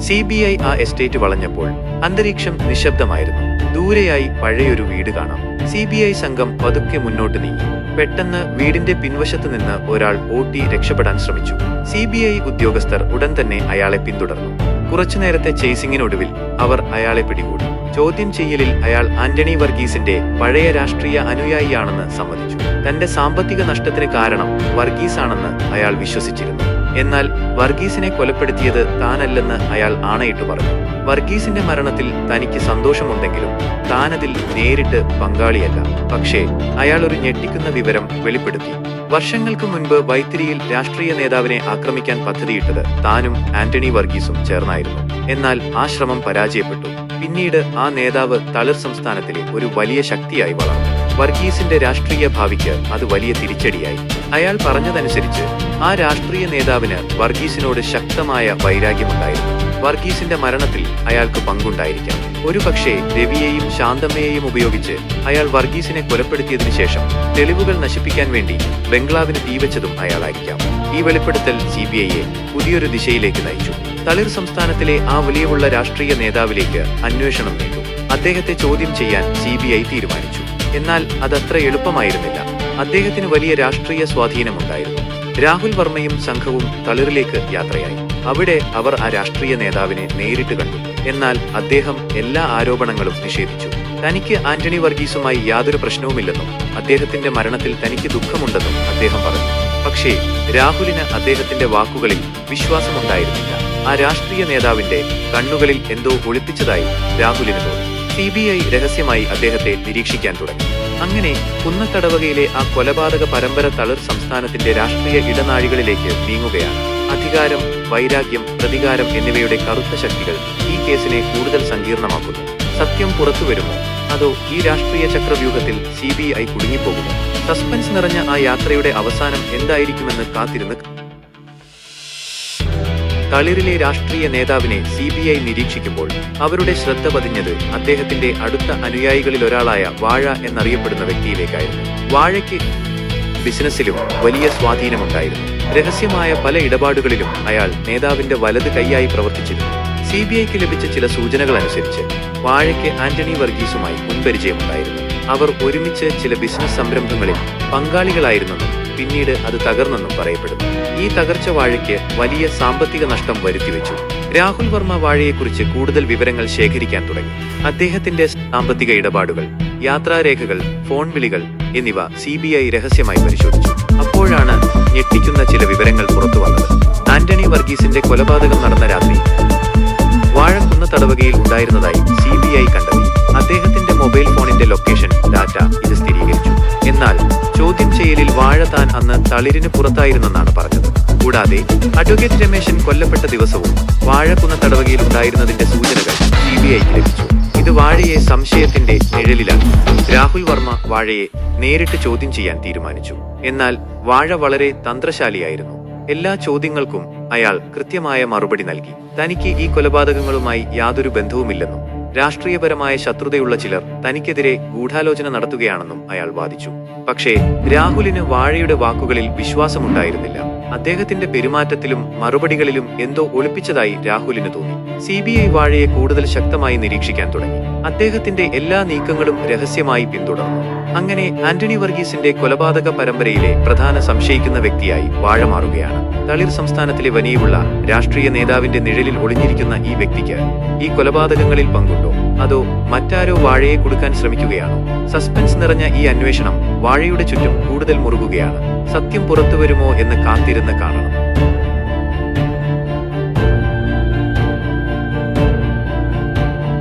CBI ആ എസ്റ്റേറ്റ് വളഞ്ഞപ്പോൾ അന്തരീക്ഷം നിശബ്ദമായിരുന്നു. ദൂരെയായി പഴയൊരു വീട് കാണാം. CBI സംഘം പതുക്കെ മുന്നോട്ട് നീങ്ങി. പെട്ടെന്ന് വീടിന്റെ പിൻവശത്ത് നിന്ന് ഒരാൾ ഓടി രക്ഷപ്പെടാൻ ശ്രമിച്ചു. CBI ഉദ്യോഗസ്ഥർ ഉടൻ തന്നെ അയാളെ പിന്തുടർന്നു. കുറച്ചുനേരത്തെ ചേസിംഗിനൊടുവിൽ അവർ അയാളെ പിടികൂടി. ചോദ്യം ചെയ്യലിൽ അയാൾ ആന്റണി വർഗീസിന്റെ പഴയ രാഷ്ട്രീയ അനുയായിയാണെന്ന് സമ്മതിച്ചു. തന്റെ സാമ്പത്തിക നഷ്ടത്തിന് കാരണം വർഗീസ് ആണെന്ന് അയാൾ വിശ്വസിച്ചിരുന്നു. എന്നാൽ വർഗീസിനെ കൊലപ്പെടുത്തിയത് താനല്ലെന്ന് അയാൾ ആണയിട്ട് പറഞ്ഞു. വർഗീസിന്റെ മരണത്തിൽ തനിക്ക് സന്തോഷമുണ്ടെങ്കിലും താനതിൽ നേരിട്ട് പങ്കാളിയല്ല. പക്ഷേ അയാൾ ഒരു ഞെട്ടിക്കുന്ന വിവരം വെളിപ്പെടുത്തി. വർഷങ്ങൾക്ക് മുൻപ് വൈത്തിരിയിൽ രാഷ്ട്രീയ നേതാവിനെ ആക്രമിക്കാൻ പദ്ധതിയിട്ടത് താനും ആന്റണി വർഗീസും ചേർന്നായിരുന്നു. എന്നാൽ ആ ശ്രമം പരാജയപ്പെട്ടു. പിന്നീട് ആ നേതാവ് തളിർ സംസ്ഥാനത്തിലെ ഒരു വലിയ ശക്തിയായി വളർന്നു. വർഗീസിന്റെ രാഷ്ട്രീയ ഭാവിക്ക് അത് വലിയ തിരിച്ചടിയായി. അയാൾ പറഞ്ഞതനുസരിച്ച് ആ രാഷ്ട്രീയ നേതാവിന് വർഗീസിനോട് ശക്തമായ വൈരാഗ്യമുണ്ടായിരുന്നു. വർഗീസിന്റെ മരണത്തിൽ അയാൾക്ക് പങ്കുണ്ടായിരിക്കാം. ഒരുപക്ഷേ രവിയെയും ശാന്തമ്മയെയും ഉപയോഗിച്ച് അയാൾ വർഗീസിനെ കൊലപ്പെടുത്തിയതിനു ശേഷം തെളിവുകൾ നശിപ്പിക്കാൻ വേണ്ടി ബംഗ്ലാവിന് തീവച്ചതും അയാളായിരിക്കാം. ഈ വെളിപ്പെടുത്തൽ CBIയെ പുതിയൊരു ദിശയിലേക്ക് നയിച്ചു. തളിർ സംസ്ഥാനത്തിലെ ആ വലിയുള്ള രാഷ്ട്രീയ നേതാവിലേക്ക് അന്വേഷണം നീണ്ടു. അദ്ദേഹത്തെ ചോദ്യം ചെയ്യാൻ CBI തീരുമാനിച്ചു. എന്നാൽ അതത്ര എളുപ്പമായിരുന്നില്ല. അദ്ദേഹത്തിന് വലിയ രാഷ്ട്രീയ സ്വാധീനമുണ്ടായിരുന്നു. രാഹുൽ വർമ്മയും സംഘവും തളിറിലേക്ക് യാത്രയായി. അവിടെ അവർ ആ രാഷ്ട്രീയ നേതാവിനെ നേരിട്ട് കണ്ടു. എന്നാൽ അദ്ദേഹം എല്ലാ ആരോപണങ്ങളും നിഷേധിച്ചു. തനിക്ക് ആന്റണി വർഗീസുമായി യാതൊരു പ്രശ്നവുമില്ലെന്നും അദ്ദേഹത്തിന്റെ മരണത്തിൽ തനിക്ക് ദുഃഖമുണ്ടെന്നും അദ്ദേഹം പറഞ്ഞു. പക്ഷേ രാഹുലിന് അദ്ദേഹത്തിന്റെ വാക്കുകളിൽ വിശ്വാസമുണ്ടായിരുന്നില്ല. ആ രാഷ്ട്രീയ നേതാവിന്റെ കണ്ണുകളിൽ എന്തോ ഒളിപ്പിച്ചതായി രാഹുലിന് തോന്നി. CBI രഹസ്യമായി അദ്ദേഹത്തെ നിരീക്ഷിക്കാൻ തുടങ്ങി. അങ്ങനെ കുന്നത്തടവകയിലെ ആ കൊലപാതക പരമ്പര തളിർ സംസ്ഥാനത്തിന്റെ രാഷ്ട്രീയ ഇടനാഴികളിലേക്ക് നീങ്ങുകയാണ്. അധികാരം, വൈരാഗ്യം, പ്രതികാരം എന്നിവയുടെ കറുത്ത ശക്തികൾ ഈ കേസിനെ കൂടുതൽ സങ്കീർണമാക്കുന്നു. സത്യം പുറത്തുവരുമോ, അതോ ഈ രാഷ്ട്രീയ ചക്രവ്യൂഹത്തിൽ CBI കുടുങ്ങിപ്പോകുമോ? സസ്പെൻസ് നിറഞ്ഞ ആ യാത്രയുടെ അവസാനം എന്തായിരിക്കുമെന്ന് കാത്തിരുന്ന് തളിരിലെ രാഷ്ട്രീയ നേതാവിനെ CBI നിരീക്ഷിക്കുമ്പോൾ അവരുടെ ശ്രദ്ധ പതിഞ്ഞത് അദ്ദേഹത്തിന്റെ അടുത്ത അനുയായികളിലൊരാളായ വാഴ എന്നറിയപ്പെടുന്ന വ്യക്തിയിലേക്കായിരുന്നു. വാഴയ്ക്ക് ബിസിനസ്സിലും വലിയ സ്വാധീനമുണ്ടായിരുന്നു. രഹസ്യമായ പല ഇടപാടുകളിലും അയാൾ നേതാവിന്റെ വലത് കൈയായി പ്രവർത്തിച്ചിരുന്നു. CBIക്ക് ലഭിച്ച ചില സൂചനകൾ അനുസരിച്ച് വാഴയ്ക്ക് ആന്റണി വർഗീസുമായി മുൻപരിചയമുണ്ടായിരുന്നു. അവർ ഒരുമിച്ച് ചില ബിസിനസ് സംരംഭങ്ങളിൽ പങ്കാളികളായിരുന്നെന്നും പിന്നീട് അത് തകർന്നെന്നും പറയപ്പെടുന്നു. ഈ തകർച്ച വാഴയ്ക്ക് വലിയ സാമ്പത്തിക നഷ്ടം വരുത്തിവെച്ചു. രാഹുൽ വർമ്മ വാഴയെക്കുറിച്ച് കൂടുതൽ വിവരങ്ങൾ ശേഖരിക്കാൻ തുടങ്ങി. അദ്ദേഹത്തിന്റെ സാമ്പത്തിക ഇടപാടുകൾ, യാത്രാരേഖകൾ, ഫോൺ വിളികൾ എന്നിവ CBI രഹസ്യമായി പരിശോധിച്ചു. അപ്പോഴാണ് ഞെട്ടിക്കുന്ന ചില വിവരങ്ങൾ പുറത്തുവന്നത്. ആന്റണി വർഗീസിന്റെ കൊലപാതകം നടന്ന രാത്രി വാഴ കുന്നത്തടവകയിൽ ഉണ്ടായിരുന്നതായി CBI കണ്ടെത്തി. അദ്ദേഹത്തിന്റെ മൊബൈൽ ഫോണിന്റെ ലൊക്കേഷൻ ഡാറ്റ ഇത് സ്ഥിരീകരിച്ചു. എന്നാൽ ചോദ്യം ചെയ്യലിൽ വാഴ താൻ അന്ന് തളിരിന് പുറത്തായിരുന്നെന്നാണ് പറഞ്ഞത്. കൂടാതെ അഡ്വക്കേറ്റ് രമേശൻ കൊല്ലപ്പെട്ട ദിവസവും വാഴ കുന്നത്തടവകയിൽ ഉണ്ടായിരുന്നതിന്റെ സൂചനകൾ CBIക്ക് ലഭിച്ചു. ഇത് വാഴയെ സംശയത്തിന്റെ നിഴലിലാക്കി. രാഹുൽ വർമ്മ വാഴയെ നേരിട്ട് ചോദ്യം ചെയ്യാൻ തീരുമാനിച്ചു. എന്നാൽ വാഴ വളരെ തന്ത്രശാലിയായിരുന്നു. എല്ലാ ചോദ്യങ്ങൾക്കും അയാൾ കൃത്യമായ മറുപടി നൽകി. തനിക്ക് ഈ കൊലപാതകങ്ങളുമായി യാതൊരു ബന്ധവുമില്ലെന്നും രാഷ്ട്രീയപരമായ ശത്രുതയുള്ള ചിലർ തനിക്കെതിരെ ഗൂഢാലോചന നടത്തുകയാണെന്നും അയാൾ വാദിച്ചു. പക്ഷേ രാഹുലിന് വാഴയുടെ വാക്കുകളിൽ വിശ്വാസമുണ്ടായിരുന്നില്ല. അദ്ദേഹത്തിന്റെ പെരുമാറ്റത്തിലും മറുപടികളിലും എന്തോ ഒളിപ്പിച്ചതായി രാഹുലിന് തോന്നി. CBI വാഴയെ കൂടുതൽ ശക്തമായി നിരീക്ഷിക്കാൻ തുടങ്ങി. അദ്ദേഹത്തിന്റെ എല്ലാ നീക്കങ്ങളും രഹസ്യമായി പിന്തുടർന്നു. അങ്ങനെ ആന്റണി വർഗീസിന്റെ കൊലപാതക പരമ്പരയിലെ പ്രധാന സംശയിക്കുന്ന വ്യക്തിയായി വാഴ മാറുകയാണ്. തളിർ സംസ്ഥാനത്തിലെ വനിയുള്ള രാഷ്ട്രീയ നേതാവിന്റെ നിഴലിൽ ഒളിഞ്ഞിരിക്കുന്ന ഈ വ്യക്തിക്ക് ഈ കൊലപാതകങ്ങളിൽ പങ്കുണ്ടോ, അതോ മറ്റാരോ വാഴയെ കൊടുക്കാൻ ശ്രമിക്കുകയാണോ? സസ്പെൻസ് നിറഞ്ഞ ഈ അന്വേഷണം വാഴയുടെ ചുറ്റും കൂടുതൽ മുറുകുകയാണ്. സത്യം പുറത്തുവരുമോ എന്ന് കാത്തിരുന്ന് കാണണം.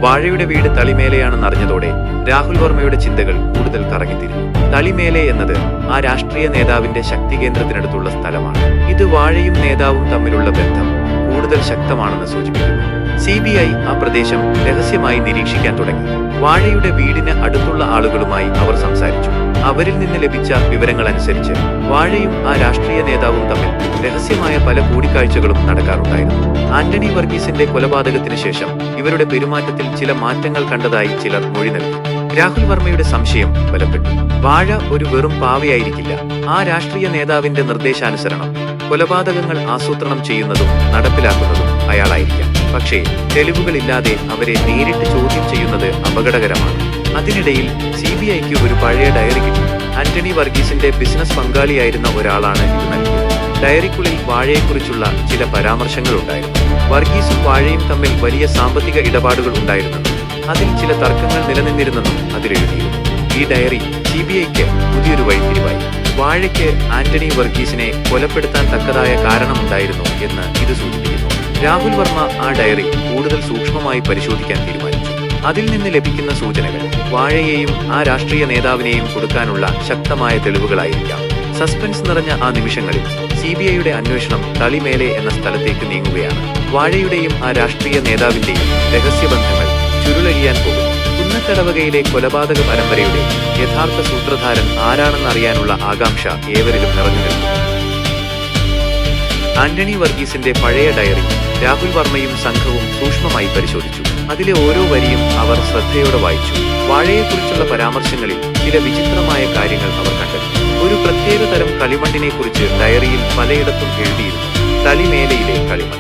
വാഴയുടെ വീട് തളിമേലെയാണെന്നറിഞ്ഞതോടെ രാഹുൽ വർമ്മയുടെ ചിന്തകൾ കൂടുതൽ കറങ്ങിത്തിരിഞ്ഞു. തളിമേലെ എന്നത് ആ രാഷ്ട്രീയ നേതാവിന്റെ ശക്തി കേന്ദ്രത്തിനടുത്തുള്ള സ്ഥലമാണ്. ഇത് വാഴയും നേതാവും തമ്മിലുള്ള ബന്ധം കൂടുതൽ ശക്തമാണെന്ന് സൂചിപ്പിക്കുന്നു. CBI ആ പ്രദേശം രഹസ്യമായി നിരീക്ഷിക്കാൻ തുടങ്ങി. വാഴയുടെ വീടിന് അടുത്തുള്ള ആളുകളുമായി അവർ സംസാരിച്ചു. അവരിൽ നിന്ന് ലഭിച്ച വിവരങ്ങൾ അനുസരിച്ച് വാഴയും ആ രാഷ്ട്രീയ നേതാവും തമ്മിൽ രഹസ്യമായ പല കൂടിക്കാഴ്ചകളും നടക്കാറുണ്ടായിരുന്നു. ആന്റണി വർഗീസിന്റെ കൊലപാതകത്തിന് ശേഷം ഇവരുടെ പെരുമാറ്റത്തിൽ ചില മാറ്റങ്ങൾ കണ്ടതായി ചിലർ മൊഴി നൽകി. രാഹുൽ വർമ്മയുടെ സംശയം ബലപ്പെട്ടു. വാഴ ഒരു വെറും പാവയായിരിക്കില്ല. ആ രാഷ്ട്രീയ നേതാവിന്റെ നിർദ്ദേശാനുസരണം കൊലപാതകങ്ങൾ ആസൂത്രണം ചെയ്യുന്നതും നടപ്പിലാക്കുന്നതും അയാളായിരിക്കാം. പക്ഷേ തെളിവുകളില്ലാതെ അവരെ നേരിട്ട് ചോദ്യം ചെയ്യുന്നത് അപകടകരമാണ്. അതിനിടയിൽ CBIക്ക് ഒരു പഴയ ഡയറി കിട്ടി. ആന്റണി വർഗീസിന്റെ ബിസിനസ് പങ്കാളിയായിരുന്ന ഒരാളാണ് ഇത് നൽകിയത്. ഡയറിക്കുള്ളിൽ വാഴയെക്കുറിച്ചുള്ള ചില പരാമർശങ്ങൾ ഉണ്ടായിരുന്നു. വർഗീസും വാഴയും തമ്മിൽ വലിയ സാമ്പത്തിക ഇടപാടുകൾ ഉണ്ടായിരുന്നെന്നും അതിൽ ചില തർക്കങ്ങൾ നിലനിന്നിരുന്നെന്നും അതിലെഴുതിയിരുന്നു. ഈ ഡയറി CBIക്ക് പുതിയൊരു വഴിത്തിരിവായി. വാഴയ്ക്ക് ആന്റണി വർഗീസിനെ കൊലപ്പെടുത്താൻ തക്കതായ കാരണമുണ്ടായിരുന്നു എന്ന് ഇത് സൂചിപ്പിക്കുന്നു. രാഹുൽ വർമ്മ ആ ഡയറി കൂടുതൽ സൂക്ഷ്മമായി പരിശോധിക്കാൻ തീരുമാനിച്ചു. അതിൽ നിന്ന് ലഭിക്കുന്ന സൂചനകൾ വാഴയെയും ആ രാഷ്ട്രീയ നേതാവിനെയും കൊടുക്കാനുള്ള ശക്തമായ തെളിവുകളായിരിക്കാം. സസ്പെൻസ് നിറഞ്ഞ ആ നിമിഷങ്ങളിൽ CBIയുടെ അന്വേഷണം തളിമേലെ എന്ന സ്ഥലത്തേക്ക് നീങ്ങുകയാണ്. വാഴയുടെയും ആ രാഷ്ട്രീയ നേതാവിന്റെയും രഹസ്യബന്ധങ്ങൾ ചുരുളഴിയാൻ പോകുന്നു. കുന്നത്തടവകയിലെ കൊലപാതക പരമ്പരയുടെ യഥാർത്ഥ സൂത്രധാരൻ ആരാണെന്നറിയാനുള്ള ആകാംക്ഷ ഏവരിലും നിറഞ്ഞു നിൽക്കുന്നു. ആന്റണി വർഗീസിന്റെ പഴയ ഡയറി രാഹുൽ വർമ്മയും സംഘവും സൂക്ഷ്മമായി പരിശോധിച്ചു. അതിലെ ഓരോ വരിയും അവർ ശ്രദ്ധയോടെ വായിച്ചു. വാഴയെക്കുറിച്ചുള്ള പരാമർശങ്ങളിൽ ചില വിചിത്രമായ കാര്യങ്ങൾ അവർ കണ്ടെത്തി. ഒരു പ്രത്യേക തരം കളിമണ്ണിനെ കുറിച്ച് ഡയറിയിൽ പലയിടത്തും എഴുതിയിരുന്നു. തളിമേലയിലെ കളിമൺ.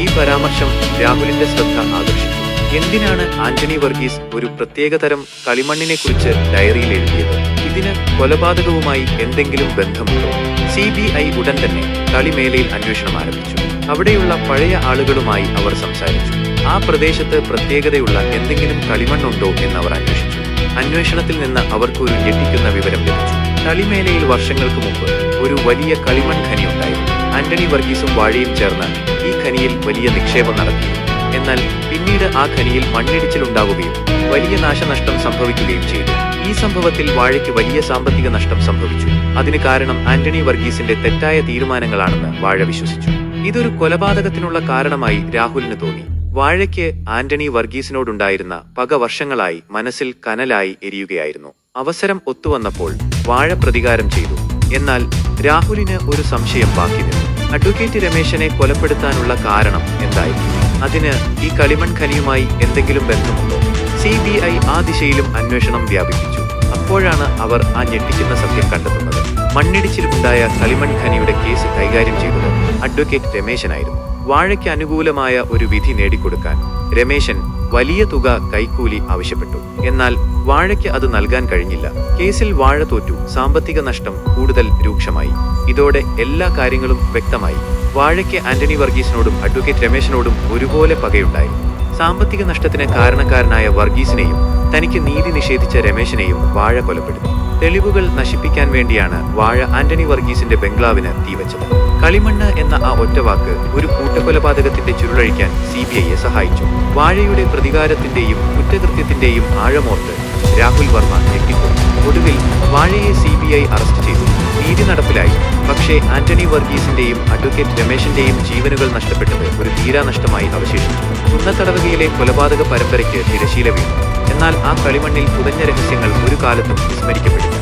ഈ പരാമർശം രാഹുലിന്റെ ശ്രദ്ധ ആകർഷിച്ചു. എന്തിനാണ് ആന്റണി വർഗീസ് ഒരു പ്രത്യേക തരം കളിമണ്ണിനെ കുറിച്ച് ഡയറിയിൽ എഴുതിയത്? ഇതിന് കൊലപാതകവുമായി എന്തെങ്കിലും ബന്ധമുണ്ടോ? CBI ഉടൻ തന്നെ തളിമേലയിൽ അന്വേഷണം ആരംഭിച്ചു. അവിടെയുള്ള പഴയ ആളുകളുമായി അവർ സംസാരിച്ചു. ആ പ്രദേശത്ത് പ്രത്യേകതയുള്ള എന്തെങ്കിലും കളിമണ്ണുണ്ടോ എന്നവർ അന്വേഷിച്ചു. അന്വേഷണത്തിൽ നിന്ന് അവർക്ക് ഒരു ഞെട്ടിക്കുന്ന വിവരം ലഭിച്ചു. തളിമേലയിൽ വർഷങ്ങൾക്ക് മുമ്പ് ഒരു വലിയ കളിമൺ ഖനി ഉണ്ടായിരുന്നു. ആന്റണി വർഗീസും വാഴയും ചേർന്ന് ഈ ഖനിയിൽ വലിയ നിക്ഷേപം നടത്തിയിരുന്നു. എന്നാൽ പിന്നീട് ആ ഖനിയിൽ മണ്ണിടിച്ചിലുണ്ടാവുകയും വലിയ നാശനഷ്ടം സംഭവിക്കുകയും ചെയ്തു. ഈ സംഭവത്തിൽ വാഴയ്ക്ക് വലിയ സാമ്പത്തിക നഷ്ടം സംഭവിച്ചു. അതിന് കാരണം ആന്റണി വർഗീസിന്റെ തെറ്റായ തീരുമാനങ്ങളാണെന്ന് വാഴ വിശ്വസിച്ചു. ഇതൊരു കൊലപാതകത്തിനുള്ള കാരണമായി രാഹുലിന് തോന്നി. വാഴയ്ക്ക് ആന്റണി വർഗീസിനോടുണ്ടായിരുന്ന പക വർഷങ്ങളായി മനസ്സിൽ കനലായി എരിയുകയായിരുന്നു. അവസരം ഒത്തുവന്നപ്പോൾ വാഴ പ്രതികാരം ചെയ്തു. എന്നാൽ രാഹുലിന് ഒരു സംശയം ബാക്കി നിന്നു. അഡ്വക്കേറ്റ് രമേശനെ കൊലപ്പെടുത്താനുള്ള കാരണം എന്തായിരിക്കും? അതിന് ഈ കളിമൺ ഖനിയുമായി എന്തെങ്കിലും ബന്ധമുണ്ടോ? CBI ആ ദിശയിലും അന്വേഷണം വ്യാപിപ്പിച്ചു. അപ്പോഴാണ് അവർ ആ ഞെട്ടിക്കുന്ന സത്യം കണ്ടെത്തുന്നത്. മണ്ണിടിച്ചിലുണ്ടായ കളിമൺ ഖനിയുടെ കേസ് കൈകാര്യം ചെയ്തത് അഡ്വക്കേറ്റ് രമേശനായിരുന്നു. വാഴയ്ക്ക് അനുകൂലമായ ഒരു വിധി നേടിക്കൊടുക്കാൻ രമേശൻ വലിയ തുക കൈക്കൂലി ആവശ്യപ്പെട്ടു. എന്നാൽ വാഴയ്ക്ക് അത് നൽകാൻ കഴിഞ്ഞില്ല. കേസിൽ വാഴ തോറ്റു. സാമ്പത്തിക നഷ്ടം കൂടുതൽ രൂക്ഷമായി. ഇതോടെ എല്ലാ കാര്യങ്ങളും വ്യക്തമായി. വാഴയ്ക്ക് ആന്റണി വർഗീസിനോടും അഡ്വക്കേറ്റ് രമേശനോടും ഒരുപോലെ പകയുണ്ടായി. സാമ്പത്തിക നഷ്ടത്തിന് കാരണക്കാരനായ വർഗീസിനെയും തനിക്ക് നീതി നിഷേധിച്ച രമേശനെയും വാഴ കൊലപ്പെടുത്തി. തെളിവുകൾ നശിപ്പിക്കാൻ വേണ്ടിയാണ് വാഴ ആന്റണി വർഗീസിന്റെ ബംഗ്ലാവിന് തീവച്ചത്. കളിമണ്ണ് എന്ന ആ ഒറ്റവാക്ക് ഒരു കൂട്ടക്കൊലപാതകത്തിന്റെ ചുരുളഴിക്കാൻ CBIയെ സഹായിച്ചു. വാഴയുടെ പ്രതികാരത്തിന്റെയും കുറ്റകൃത്യത്തിന്റെയും ആഴമോർത്ത് രാഹുൽ വർമ്മ ഞെട്ടിപ്പോയി. ഒടുവിൽ വാഴയെ CBI അറസ്റ്റ് ചെയ്തു. നീതി നടപ്പിലായി. പക്ഷേ ആന്റണി വർഗീസിന്റെയും അഡ്വക്കേറ്റ് രമേശന്റെയും ജീവനുകൾ നഷ്ടപ്പെട്ടത് ഒരു തീരാനഷ്ടമായി അവശേഷിച്ചു. കുന്നത്തടവകയിലെ കൊലപാതക പരമ്പരയ്ക്ക് തിരശീല വീണു. എന്നാൽ ആ കളിമണ്ണിൽ പുതഞ്ഞ രഹസ്യങ്ങൾ ഒരു കാലത്തും വിസ്മരിക്കപ്പെടില്ല.